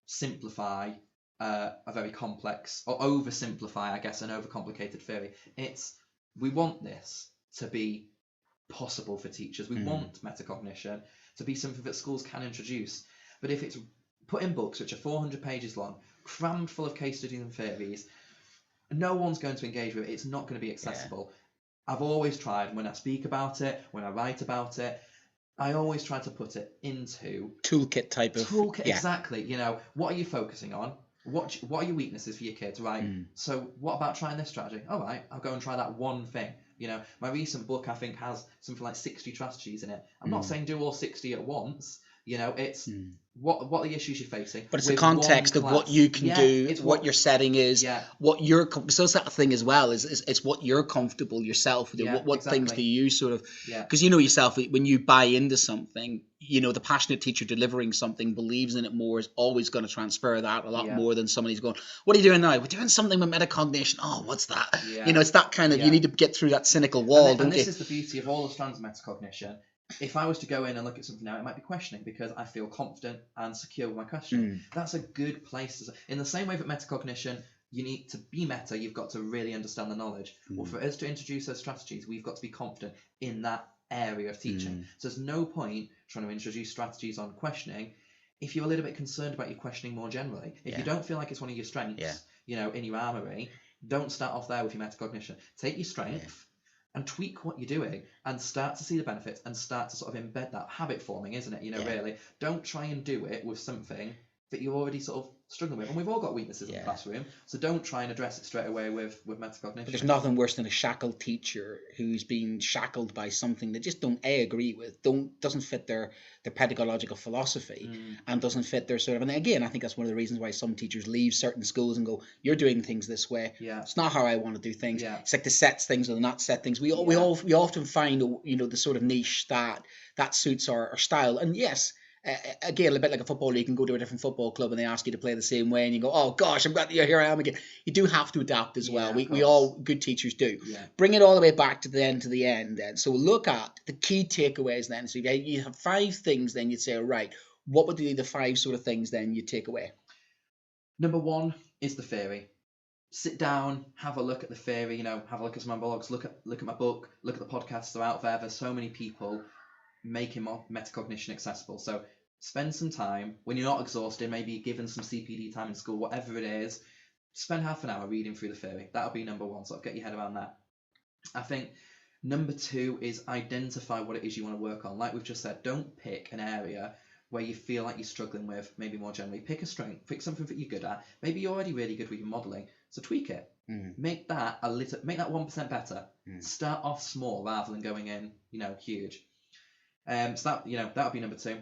J: simplify a very complex or oversimplify, I guess, an overcomplicated theory. We want this to be possible for teachers. We want metacognition to be something that schools can introduce. But if it's put in books which are 400 pages long, crammed full of case studies and theories, no one's going to engage with it. It's not going to be accessible. Yeah. I've always tried, when I speak about it, when I write about it, I always try to put it into
I: toolkit type of
J: exactly. What are you focusing on? What are your weaknesses for your kids, right? So what about trying this strategy? All right, I'll go and try that one thing. My recent book, I think, has something like 60 strategies in it. I'm not saying do all 60 at once. It's what are the issues you're facing.
I: But it's the context of what you can do, it's what your setting is, what you're. So it's that thing as well. Is what you're comfortable yourself with. What exactly. Things do you sort of? Because you know yourself, when you buy into something, the passionate teacher delivering something, believes in it more, is always going to transfer that a lot more than somebody who's going, what are you doing now? We're doing something with metacognition. Oh, what's that? It's that kind of, you need to get through that cynical wall,
J: and this is the beauty of all the strands of metacognition. If I was to go in and look at something now, it might be questioning because I feel confident and secure with my question. That's a good place. In the same way that metacognition, you need to be meta, you've got to really understand the knowledge. Well, for us to introduce those strategies, we've got to be confident in that area of teaching. So there's no point trying to introduce strategies on questioning if you're a little bit concerned about your questioning more generally. If you don't feel like it's one of your strengths, in your armory, don't start off there with your metacognition. Take your strength and tweak what you're doing and start to see the benefits and start to sort of embed that habit forming, isn't it? Really, don't try and do it with something that you're already sort of struggling with. And we've all got weaknesses in the classroom, so don't try and address it straight away with metacognition.
I: But there's nothing worse than a shackled teacher who's been shackled by something they just don't agree with, doesn't fit their pedagogical philosophy and doesn't fit their sort of. And again, I think that's one of the reasons why some teachers leave certain schools and go, "You're doing things this way. It's not how I want to do things." It's like the set things or the not set things. We often find the sort of niche that suits our style. And yes. Again, a bit like a footballer, you can go to a different football club and they ask you to play the same way, and you go, "Oh gosh, here I am again." You do have to adapt as well. We all good teachers do. Bring it all the way back to the end. Then, so look at the key takeaways. Then, so you have 5 things. Then you'd say, right, what would be the 5 sort of things then you take away?
J: Number 1 is the theory. Sit down, have a look at the theory. Have a look at some of my blogs, look at my book, look at the podcasts that are out there. There's so many people making metacognition accessible. So spend some time when you're not exhausted, maybe given some CPD time in school, whatever it is, spend half an hour reading through the theory. That'll be number 1. Sort of get your head around that. I think number 2 is identify what it is you want to work on. Like we've just said, don't pick an area where you feel like you're struggling with, maybe more generally. Pick a strength, pick something that you're good at. Maybe you're already really good with your modelling, so tweak it. Make that 1% better. Start off small rather than going in, huge. So that'll be number 2.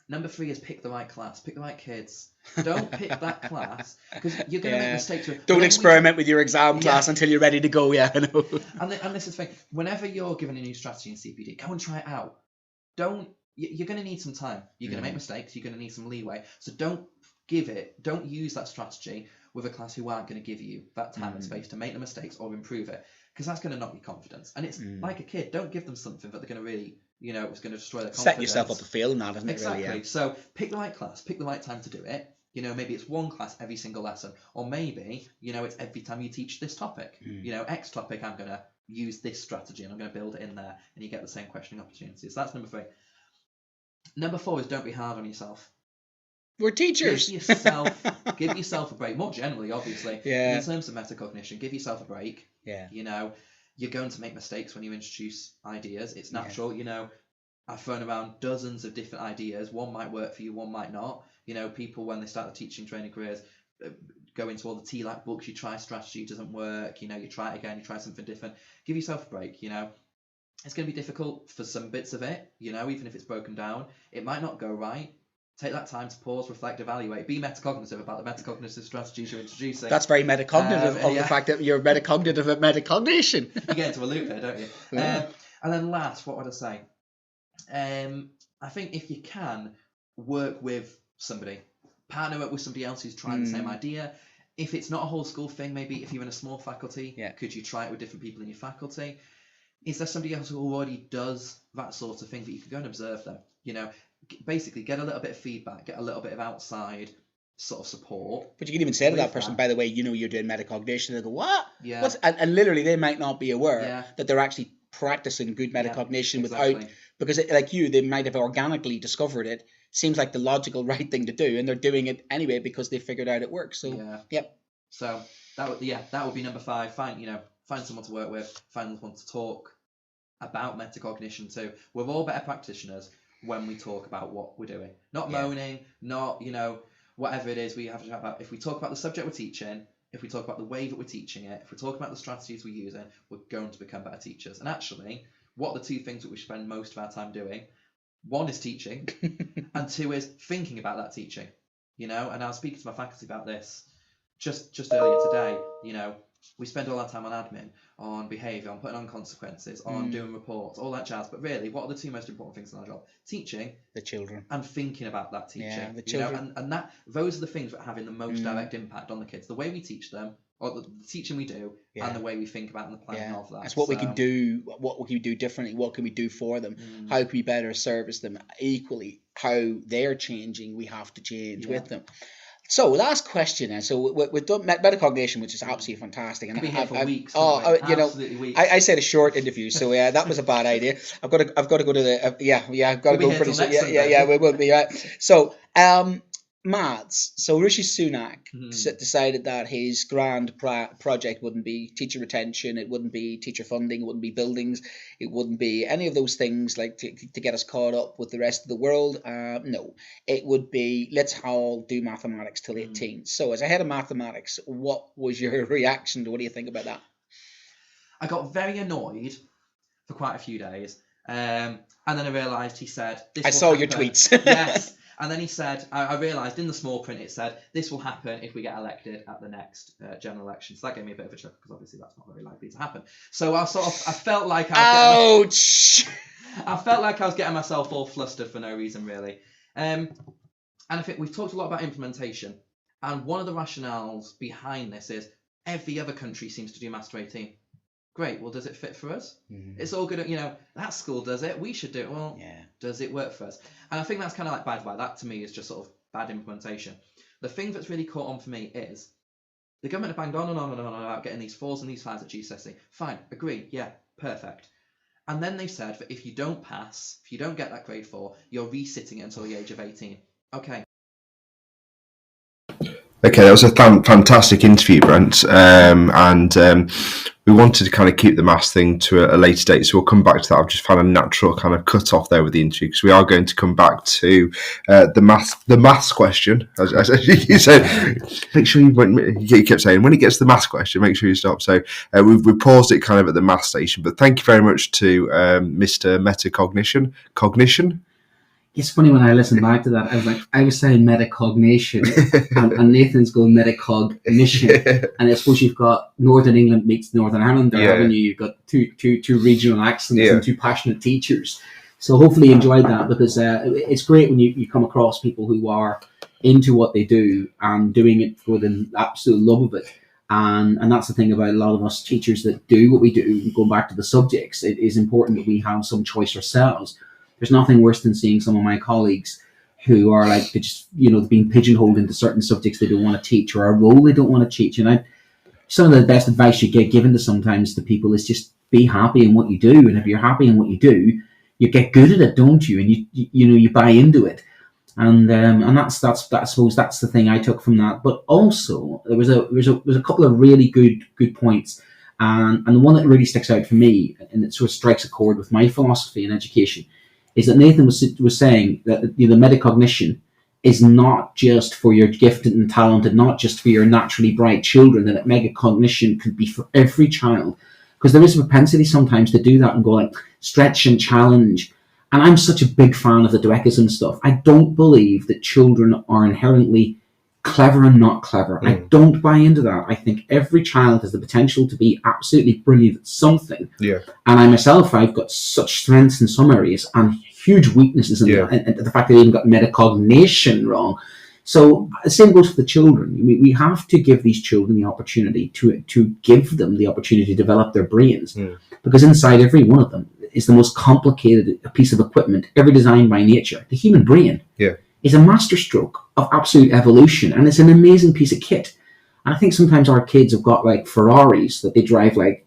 J: Number 3 is pick the right class, pick the right kids. Don't pick that class because you're going to make mistakes.
I: Don't experiment with your exam class until you're ready to go. I know.
J: And this is the thing. Whenever you're given a new strategy in CPD, go and try it out. You're going to need some time. You're going to make mistakes. You're going to need some leeway. So don't use that strategy with a class who aren't going to give you that time and space to make the mistakes or improve it, because that's going to knock your confidence. And it's like a kid. Don't give them something that they're going to really, it's going to destroy their confidence.
I: Set yourself up to fail in that, isn't it?
J: Exactly.
I: Really,
J: So pick the right class, pick the right time to do it. Maybe it's one class every single lesson, or maybe, it's every time you teach this topic. X topic, I'm going to use this strategy and I'm going to build it in there, and you get the same questioning opportunities. So that's number 3. Number 4 is don't be hard on yourself.
I: We're teachers.
J: Give yourself a break. More generally, obviously. In terms of metacognition, give yourself a break. You're going to make mistakes when you introduce ideas. It's natural. I've thrown around dozens of different ideas. One might work for you, one might not. People, when they start their teaching training careers, go into all the TLAC books, you try strategy, doesn't work, you know, you try it again, you try something different. Give yourself a break, you know. It's going to be difficult for some bits of it, you know, even if it's broken down. It might not go right. Take that time to pause, reflect, evaluate. Be metacognitive about the metacognitive strategies you're introducing.
I: That's very metacognitive of the fact that you're metacognitive at metacognition.
J: You get into a loop there, don't you?
I: Yeah.
J: And then last, what would I say? I think if you can, work with somebody. Partner up with somebody else who's trying the same idea. If it's not a whole school thing, maybe if you're in a small faculty, could you try it with different people in your faculty? Is there somebody else who already does that sort of thing that you could go and observe them? You know, basically get a little bit of feedback, get a little bit of outside sort of support.
I: But you can even say to that person, by the way, you know, you're doing metacognition. They go, what? Yeah. And literally they might not be aware that they're actually practicing good metacognition without, because like you, they might have organically discovered it. Seems like the logical right thing to do, and they're doing it anyway because they figured out it works. So
J: So that would be number 5. Find someone to work with, find someone to talk about metacognition too. We're all better practitioners when we talk about what we're doing. Not moaning, not, you know, whatever it is we have to talk about. If we talk about the subject we're teaching, if we talk about the way that we're teaching it, if we talk about the strategies we're using, we're going to become better teachers. And actually, what are the 2 things that we spend most of our time doing? 1 is teaching, and 2 is thinking about that teaching. You know, and I was speaking to my faculty about this just earlier today. You know, we spend all our time on admin, on behaviour, on putting on consequences, on doing reports, all that jazz. But really, what are the 2 most important things in our job? Teaching,
I: the children,
J: and thinking about that teaching.
I: Yeah, the children.
J: You know, and that those are the things that are having the most direct impact on the kids. The way we teach them, or the teaching we do, and the way we think about and the planning of that.
I: That's what we can do. What can we do differently? What can we do for them? How can we better service them? Equally, how they're changing, we have to change with them. So last question, and so we've done metacognition, which is absolutely fantastic. And
J: Could be here for weeks.
I: You know,
J: weeks.
I: I said a short interview, so that was a bad idea. I've got to go to the I've got to go pretty soon. We will be right. So maths. So Rishi Sunak decided that his grand project wouldn't be teacher retention, it wouldn't be teacher funding, it wouldn't be buildings, it wouldn't be any of those things like to get us caught up with the rest of the world. No, it would be let's all do mathematics till 18. So as a head of mathematics, what was your reaction to what do you think about that?
J: I got very annoyed for quite a few days, and then I realised he said, "This." I
I: saw your tweets.
J: Yes. And then he said, I realised in the small print it said, this will happen if we get elected at the next general election. So that gave me a bit of a chuckle because obviously that's not very likely to happen. So I felt like I was getting myself all flustered for no reason really. And I think we've talked a lot about implementation. And one of the rationales behind this is every other country seems to do Master 18. Great. Well, does it fit for us? It's all good. You know, that school does it. We should do it. Well, does it work for us? And I think that's kind of like bad. That to me is just sort of bad implementation. The thing that's really caught on for me is the government have banged on and on and on about getting these 4s and these 5s at GCSE. Fine. Agree. Yeah. Perfect. And then they said that if you don't pass, if you don't get that grade 4, you're resitting it until the age of 18. Okay.
C: Okay, that was a fantastic interview, Brent. We wanted to kind of keep the maths thing to a later date, so we'll come back to that. I've just found a natural kind of cut off there with the interview because we are going to come back to the maths question. As you said, make sure you kept saying when it gets to the maths question, make sure you stop. So we paused it kind of at the maths station, but thank you very much to Mr. Metacognition.
B: It's funny when I listen back to that, I was saying metacognition and Nathan's going metacognition. And I suppose you've got Northern England meets Northern Ireland there, haven't you? You've got two regional accents and 2 passionate teachers. So hopefully you enjoyed that because it's great when you come across people who are into what they do and doing it with an absolute love of it. And that's the thing about a lot of us teachers that do what we do, going back to the subjects, it is important that we have some choice ourselves. There's nothing worse than seeing some of my colleagues who are like, they've been pigeonholed into certain subjects they don't want to teach or a role they don't want to teach. And some of the best advice you get given to sometimes to people is just be happy in what you do. And if you're happy in what you do, you get good at it, don't you? And you buy into it. And that's I suppose that's the thing I took from that. But also there was a couple of really good points. And the one that really sticks out for me, and it sort of strikes a chord with my philosophy in education, is that Nathan was saying that the metacognition is not just for your gifted and talented, not just for your naturally bright children, that metacognition could be for every child. Because there is a propensity sometimes to do that and go like, stretch and challenge. And I'm such a big fan of the Dweckism stuff. I don't believe that children are inherently clever and not clever. I don't buy into that. I think every child has the potential to be absolutely brilliant at something.
C: Yeah.
B: And I myself, I've got such strengths in some areas and huge weaknesses in and the fact that I even got metacognition wrong. So the same goes for the children. We have to give these children the opportunity to give them the opportunity to develop their brains, because inside every one of them is the most complicated piece of equipment ever designed by nature. The human brain is a masterstroke of absolute evolution, and it's an amazing piece of kit. And I think sometimes our kids have got like Ferraris that they drive like,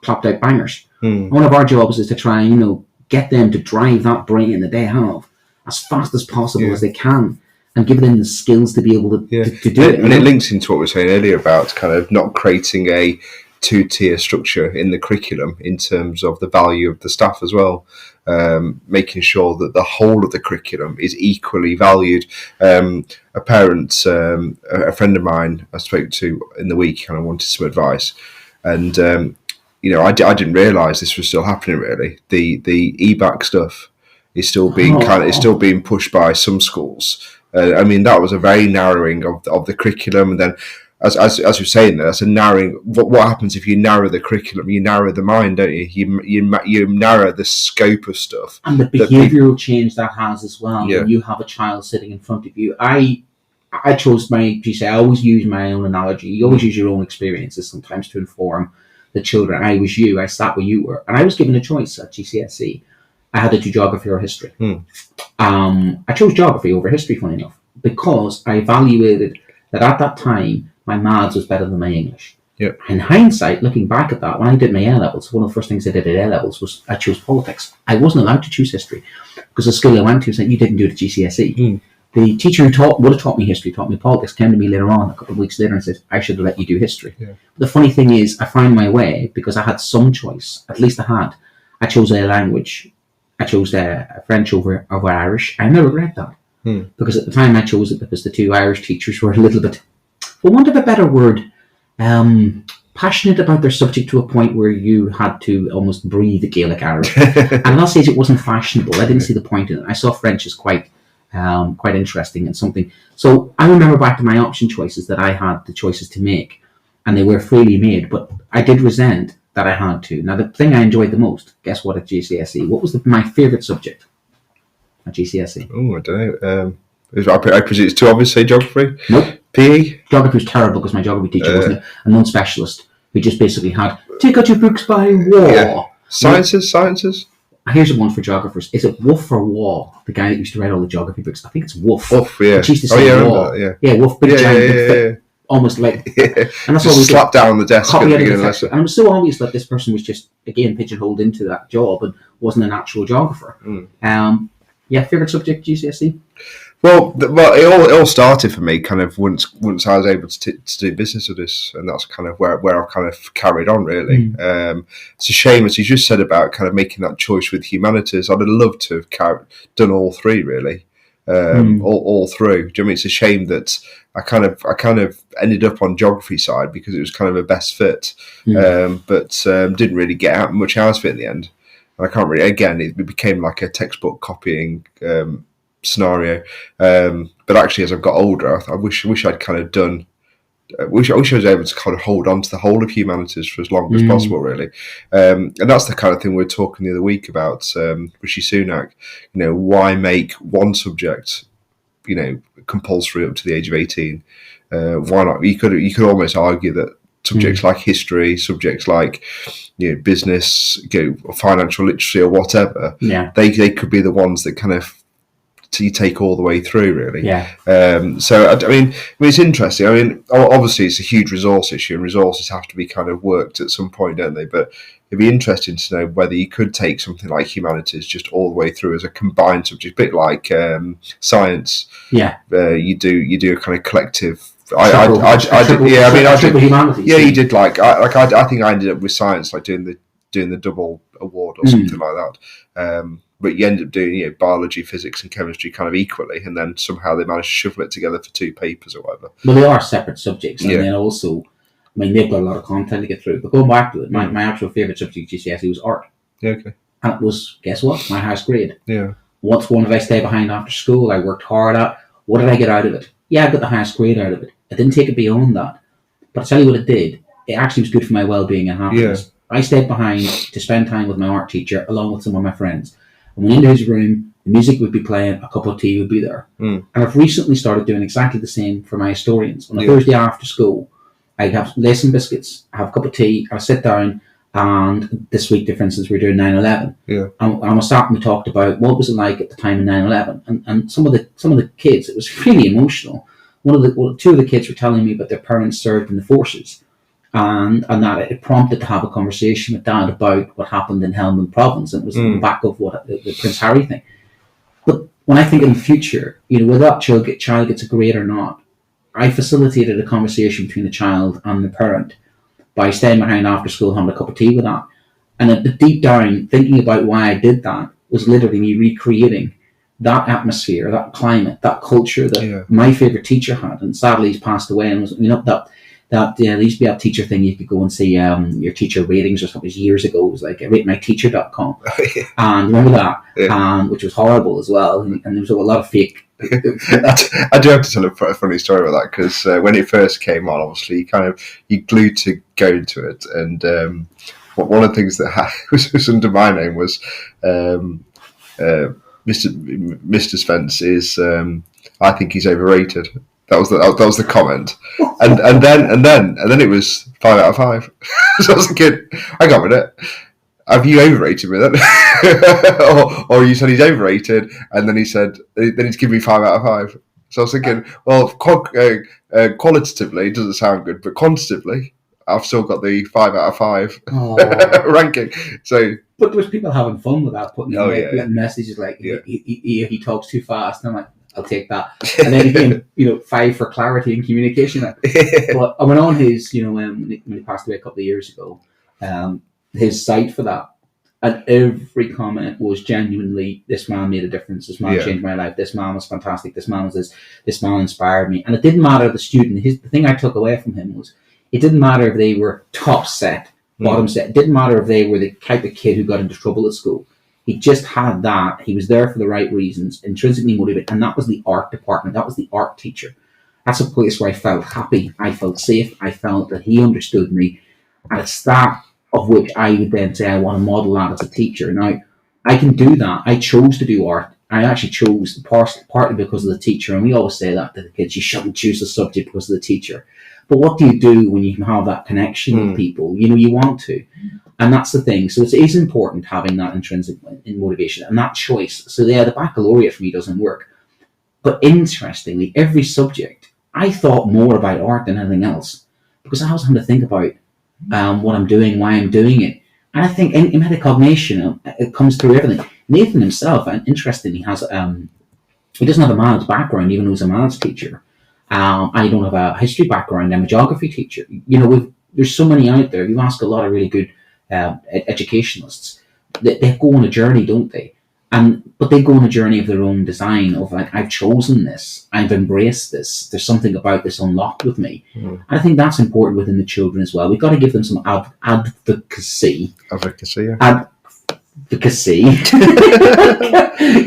B: clapped out bangers. One of our jobs is to try and, get them to drive that brain that they have as fast as possible as they can, and give them the skills to be able to do it.
C: And it links into what we were saying earlier about kind of not creating a two-tier structure in the curriculum in terms of the value of the staff as well. Making sure that the whole of the curriculum is equally valued. A parent, a friend of mine I spoke to in the week, kind of wanted some advice, and I didn't realise this was still happening. Really, the EBAC stuff is still being still being pushed by some schools. That was a very narrowing of the curriculum, and then as you're saying, that's a narrowing. What happens if you narrow the curriculum? You narrow the mind, don't you? You narrow the scope of stuff,
B: and the behavioural change that has as well. When you have a child sitting in front of you, I chose I always use my own analogy. You always use your own experiences sometimes to inform the children. I was you. I sat where you were, and I was given a choice at GCSE. I had to do geography or history. I chose geography over history, funny enough, because I evaluated that at that time my maths was better than my English.
C: Yep.
B: In hindsight, looking back at that, when I did my A-levels, one of the first things I did at A-levels was I chose politics. I wasn't allowed to choose history because the school I went to said, you didn't do it at GCSE. The teacher who would have taught me history, taught me politics, came to me later on, a couple of weeks later, and said, I should have let you do history. But the funny thing is, I found my way because I had some choice. At least I had. I chose a language. I chose French over Irish. I never regret that. Because at the time I chose it because the two Irish teachers were a little bit, for want of a better word, passionate about their subject to a point where you had to almost breathe Gaelic Irish. And at that stage it wasn't fashionable. I didn't see the point in it. I saw French as quite interesting and something. So I remember back to my option choices that I had the choices to make, and they were freely made, but I did resent that I had to. Now the thing I enjoyed the most, guess what, at GCSE? What was my favourite subject at GCSE?
C: Oh, I don't know. I presume it's too obvious to say geography?
B: Nope.
C: PE?
B: Geography was terrible because my geography teacher wasn't a non-specialist who just basically had, take out your books by war.
C: Yeah. Sciences?
B: Here's one for geographers. Is it Wolf or Waugh? The guy that used to write all the geography books. I think it's Wolf.
C: Wolf, yeah.
B: Which used to say Waugh. Yeah, Wolf, big giant, big thick, almost like...
C: And
B: that's
C: just slapped down on the desk at the beginning of the lesson.
B: And it was so obvious that this person was just, again, pigeonholed into that job and wasn't an actual geographer. Favourite subject, GCSE?
C: Well, it all started for me kind of once I was able to do business with this, and that's kind of where I kind of carried on, really. It's a shame, as you just said, about kind of making that choice with humanities. I'd have loved to have done all three, really, all through. Do you know what I mean? It's a shame that I kind of ended up on geography side because it was kind of a best fit, but didn't really get much out of it in the end. And I can't really. Again, it became like a textbook copying scenario, but actually as I've got older I wish I'd kind of done I wish I was able to kind of hold on to the whole of humanities for as long as possible, really, and that's the kind of thing we were talking the other week about Rishi Sunak. Why make one subject compulsory up to the age of 18? Why not? You could almost argue that subjects like history, subjects like business, financial literacy or whatever, they could be the ones that kind of you take all the way through, really. So I mean it's interesting. I mean, obviously it's a huge resource issue, and resources have to be kind of worked at some point, don't they? But it'd be interesting to know whether you could take something like humanities just all the way through as a combined subject, a bit like science. You do a kind of collective. I you did like I think I ended up with science, like doing the double award or something like that. but you end up doing biology, physics, and chemistry kind of equally, and then somehow they manage to shuffle it together for 2 papers or whatever.
B: Well, they are separate subjects, and then also, I mean, they've got a lot of content to get through. But going back to it, my actual favourite subject at GCSE was art.
C: Yeah, okay.
B: And it was, guess what? My highest grade.
C: Yeah.
B: What's one did I stay behind after school? I worked hard at. What did I get out of it? Yeah, I got the highest grade out of it. I didn't take it beyond that. But I'll tell you what it did. It actually was good for my well-being and happiness. I stayed behind to spend time with my art teacher along with some of my friends. I went into his room, the music would be playing, a cup of tea would be there. And I've recently started doing exactly the same for my historians. On a Thursday after school, I'd have lace and biscuits, have a cup of tea, I'll sit down, and this week, for instance, we're doing 9/11. And we sat and we talked about what was it like at the time of 9/11. And some of the kids, it was really emotional. Two of the kids were telling me about their parents served in the forces. And that it prompted to have a conversation with Dad about what happened in Helmand Province. And it was on the back of what the Prince Harry thing. But when I think in the future, whether that child gets a grade or not, I facilitated a conversation between the child and the parent by staying behind after school having a cup of tea with that. And at the deep down, thinking about why I did that was literally me recreating that atmosphere, that climate, that culture that my favourite teacher had. And sadly, he's passed away. And was, there used to be a teacher thing you could go and see your teacher ratings or something years ago. It was like ratemyteacher.com. And remember that? Which was horrible as well. And there was a lot of fake.
C: I do have to tell a funny story about that, because when it first came on, obviously you glued to go into it. And one of the things that was under my name was Mr. Spence is I think he's overrated. That was the comment, and then it was 5 out of 5. So I was thinking, I got with it. Have you overrated me then? or you said he's overrated, and then he said then he's giving me 5 out of 5. So I was thinking, well, qualitatively it doesn't sound good, but quantitatively I've still got the 5 out of 5 ranking. So,
B: but there was people having fun with that, putting in messages like he talks too fast, and I'm like, I'll take that. And then again, 5 for clarity and communication. But I went on his, when he passed away a couple of years ago, his site for that, and every comment was genuinely, this man made a difference, this man changed my life, this man was fantastic, this man was this man inspired me. And it didn't matter the student. The thing I took away from him was, it didn't matter if they were top set, bottom set. It didn't matter if they were the type of kid who got into trouble at school. He just had that. He was there for the right reasons, intrinsically motivated, and that was the art department. That was the art teacher. That's a place where I felt happy. I felt safe. I felt that he understood me. And it's that of which I would then say I want to model that as a teacher. Now, I can do that. I chose to do art. I actually chose partly because of the teacher. And we always say that to the kids. You shouldn't choose a subject because of the teacher. But what do you do when you can have that connection with people? You want to. And that's the thing. So it is important having that intrinsic motivation and that choice. So the baccalaureate for me doesn't work. But interestingly, every subject, I thought more about art than anything else, because I was having to think about what I'm doing, why I'm doing it. And I think in metacognition, it comes through everything. Nathan himself, and interestingly, he doesn't have a maths background, even though he's a maths teacher. I don't have a history background. I'm a geography teacher. There's so many out there. You ask a lot of really good educationalists. They go on a journey, don't they? But they go on a journey of their own design, of like, I've chosen this, I've embraced this, there's something about this unlocked with me. And I think that's important within the children as well. We've got to give them some advocacy.
C: Advocacy, yeah.
B: Advocacy.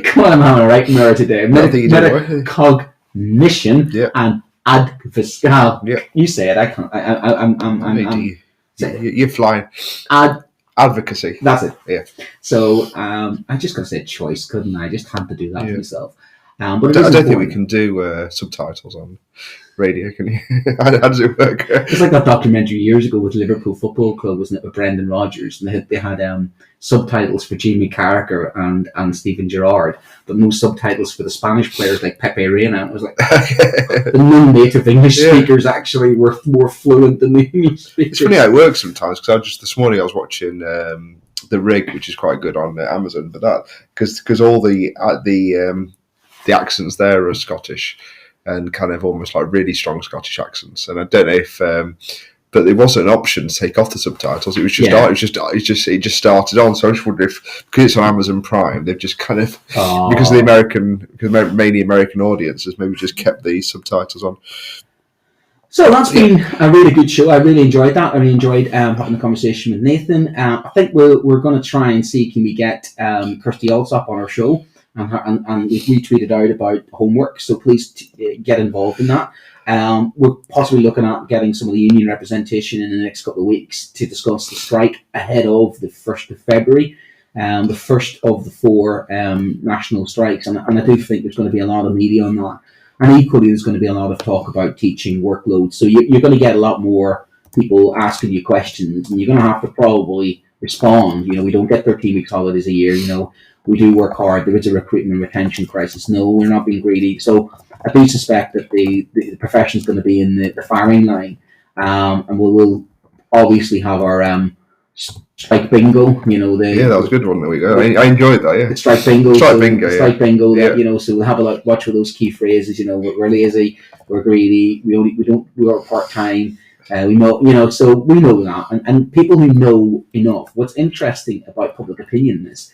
B: Come on, I'm having a right mirror today. Metacognition and advocacy. You say it, I can't.
C: You're flying. Advocacy.
B: That's it.
C: Yeah.
B: So I just got to say choice, couldn't I? I just had to do that for myself.
C: But I don't think we can do subtitles on radio, can you? How does it work?
B: It's like that documentary years ago with Liverpool Football Club, wasn't it, with Brendan Rodgers? And they had subtitles for Jimmy Carragher and Steven Gerrard, but no subtitles for the Spanish players like Pepe Reina. And it was like the non-native English speakers actually were more fluent than the English speakers.
C: It's funny how it works sometimes, because this morning I was watching The Rig, which is quite good on Amazon, but that because all the accents there are Scottish and kind of almost like really strong Scottish accents. And I don't know if but there wasn't an option to take off the subtitles. It was just it just started on. So I just wonder if, because it's on Amazon Prime, they've just kind of because mainly American audiences, maybe just kept the subtitles on.
B: So that's been a really good show. I really enjoyed that. I really enjoyed having a conversation with Nathan. I think we're going to try and see, can we get Kirsty Alsop on our show, and we've retweeted out about homework. So please get involved in that. We're possibly looking at getting some of the union representation in the next couple of weeks to discuss the strike ahead of the 1st of February, the first of the 4 national strikes. And I do think there's going to be a lot of media on that. And equally, there's going to be a lot of talk about teaching workload. So you're going to get a lot more people asking you questions, and you're going to have to probably respond. We don't get 13 weeks holidays a year. We do work hard. There is a recruitment and retention crisis. No, we're not being greedy. So I do suspect that the profession is going to be in the firing line. And we'll obviously have our strike bingo.
C: That was a good one. There we go. I enjoyed that. Yeah,
B: the strike bingo. Strike bingo.
C: Yeah.
B: So we'll have a watch for those key phrases. We're lazy, we're greedy, we are part time. We know. So we know that, and people who know enough. What's interesting about public opinion is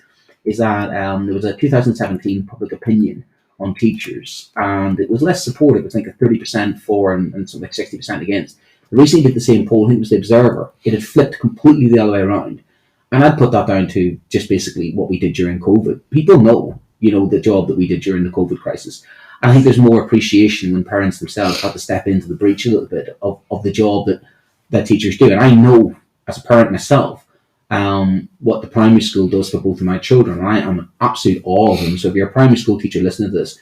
B: that there was a 2017 public opinion on teachers, and it was less supportive. I think 30% for and something like 60% against. I recently did the same poll. I think it was the Observer. It had flipped completely the other way around, and I'd put that down to just basically what we did during COVID. People know, the job that we did during the COVID crisis. And I think there's more appreciation when parents themselves have to step into the breach a little bit of the job that teachers do. And I know, as a parent myself, what the primary school does for both of my children. And I am in absolute awe of them. So if you're a primary school teacher listening to this,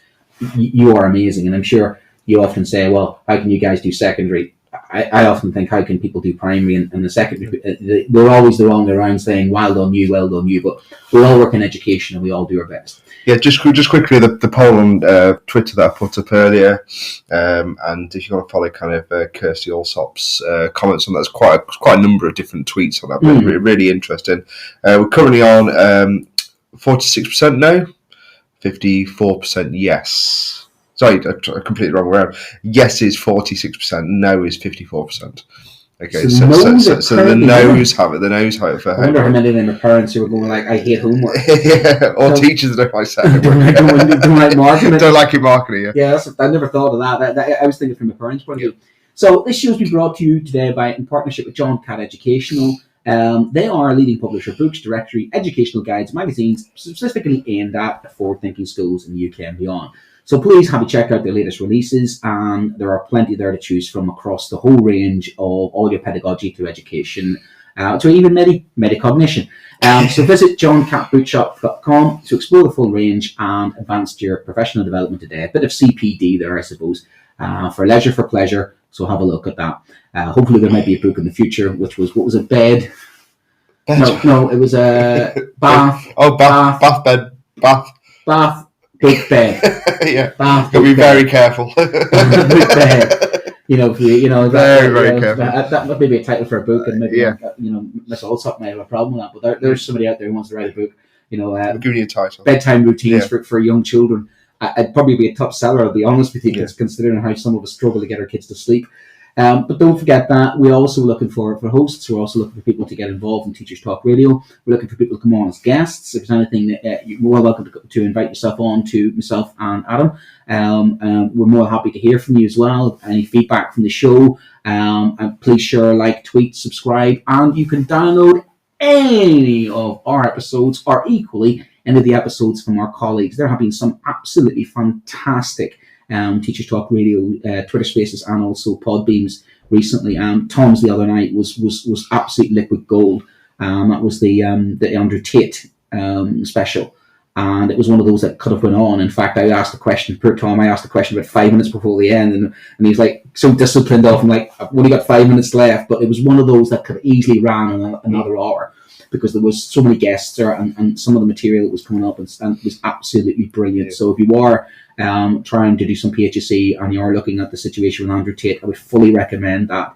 B: you are amazing. And I'm sure you often say, well, how can you guys do secondary? I often think, how can people do primary and the secondary? We're always the wrong way around saying, well done you, but we all work in education and we all do our best.
C: Yeah, just quickly, the poll on Twitter that I put up earlier, and if you want to follow kind of Kirsty Alsop's comments on that, there's quite a number of different tweets on that, but really interesting. We're currently on 46% no, 54% yes. Sorry, I completely wrong around. Yes is 46%, no is 54%. Okay, so the no's have it. The no's have it for
B: I wonder how many of them are parents who are going like, I hate homework.
C: Or teachers that don't like secondary.
B: don't like marking it.
C: Don't like it marking it,
B: yeah. I never thought of that. I was thinking from a parent's point of view. So this show's been brought to you today in partnership with John Catt Educational. They are a leading publisher of books, directory, educational guides, magazines, specifically aimed at forward-thinking schools in the UK and beyond. So please have a check out their latest releases, and there are plenty there to choose from across the whole range of all your pedagogy to education, to even metacognition. So visit johncattbookshop.com to explore the full range and advance your professional development today. A bit of CPD there, I suppose, for leisure, for pleasure. So have a look at that. Hopefully there might be a book in the future, which was, what was it, bed? No, it was a bath. Bath. Big bed.
C: Yeah.
B: Bath.
C: You'll be very careful.
B: Big bed.
C: Very careful.
B: That might be a title for a book, and maybe Miss Alsop might have a problem with that. But there's somebody out there who wants to write a book.
C: I'm giving you a title.
B: Bedtime routines for young children. I'd probably be a top seller, I'll be honest with you, considering how some of us struggle to get our kids to sleep. But don't forget that we're also looking for hosts. We're also looking for people to get involved in Teachers Talk Radio. We're looking for people to come on as guests. If there's anything that you're more welcome to invite yourself on to myself and Adam. We're more happy to hear from you as well. Any feedback from the show, and please share, like, tweet, subscribe, and you can download any of our episodes, or equally any of the episodes from our colleagues. There have been some absolutely fantastic Teachers Talk Radio Twitter Spaces and also Podbeams recently. Tom's the other night was absolute liquid gold. That was the Andrew Tate special, and it was one of those that could have went on. In fact, I asked a question, poor Tom, about 5 minutes before the end, and he was like so disciplined off. I'm like, I've only got 5 minutes left, but it was one of those that could easily ran another hour, because there was so many guests there, and some of the material that was coming up and was absolutely brilliant. So if you are trying to do some PHSE and you're looking at the situation with Andrew Tate, I would fully recommend that.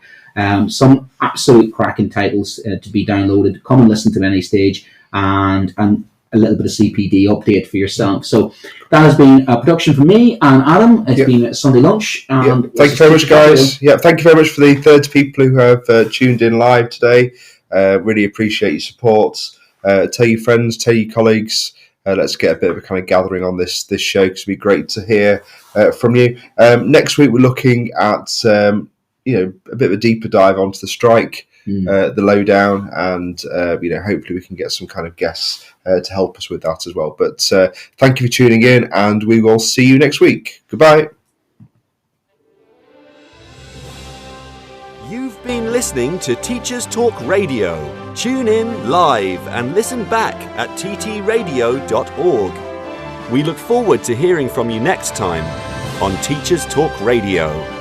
B: Some absolute cracking titles to be downloaded. Come and listen to them at any stage, and a little bit of CPD update for yourself. So that has been a production for me and Adam. It's been Sunday lunch. And
C: Thank you very much, guys. Thank you very much for the 30 people who have tuned in live today. Really appreciate your support. Tell your friends, tell your colleagues. Let's get a bit of a kind of gathering on this show, because it'd be great to hear from you. Next week we're looking at a bit of a deeper dive onto the strike, the lowdown, and hopefully we can get some kind of guests to help us with that as well. But thank you for tuning in, and we will see you next week. Goodbye.
E: You've been listening to Teachers Talk Radio. Tune in live and listen back at ttradio.org. We look forward to hearing from you next time on Teachers Talk Radio.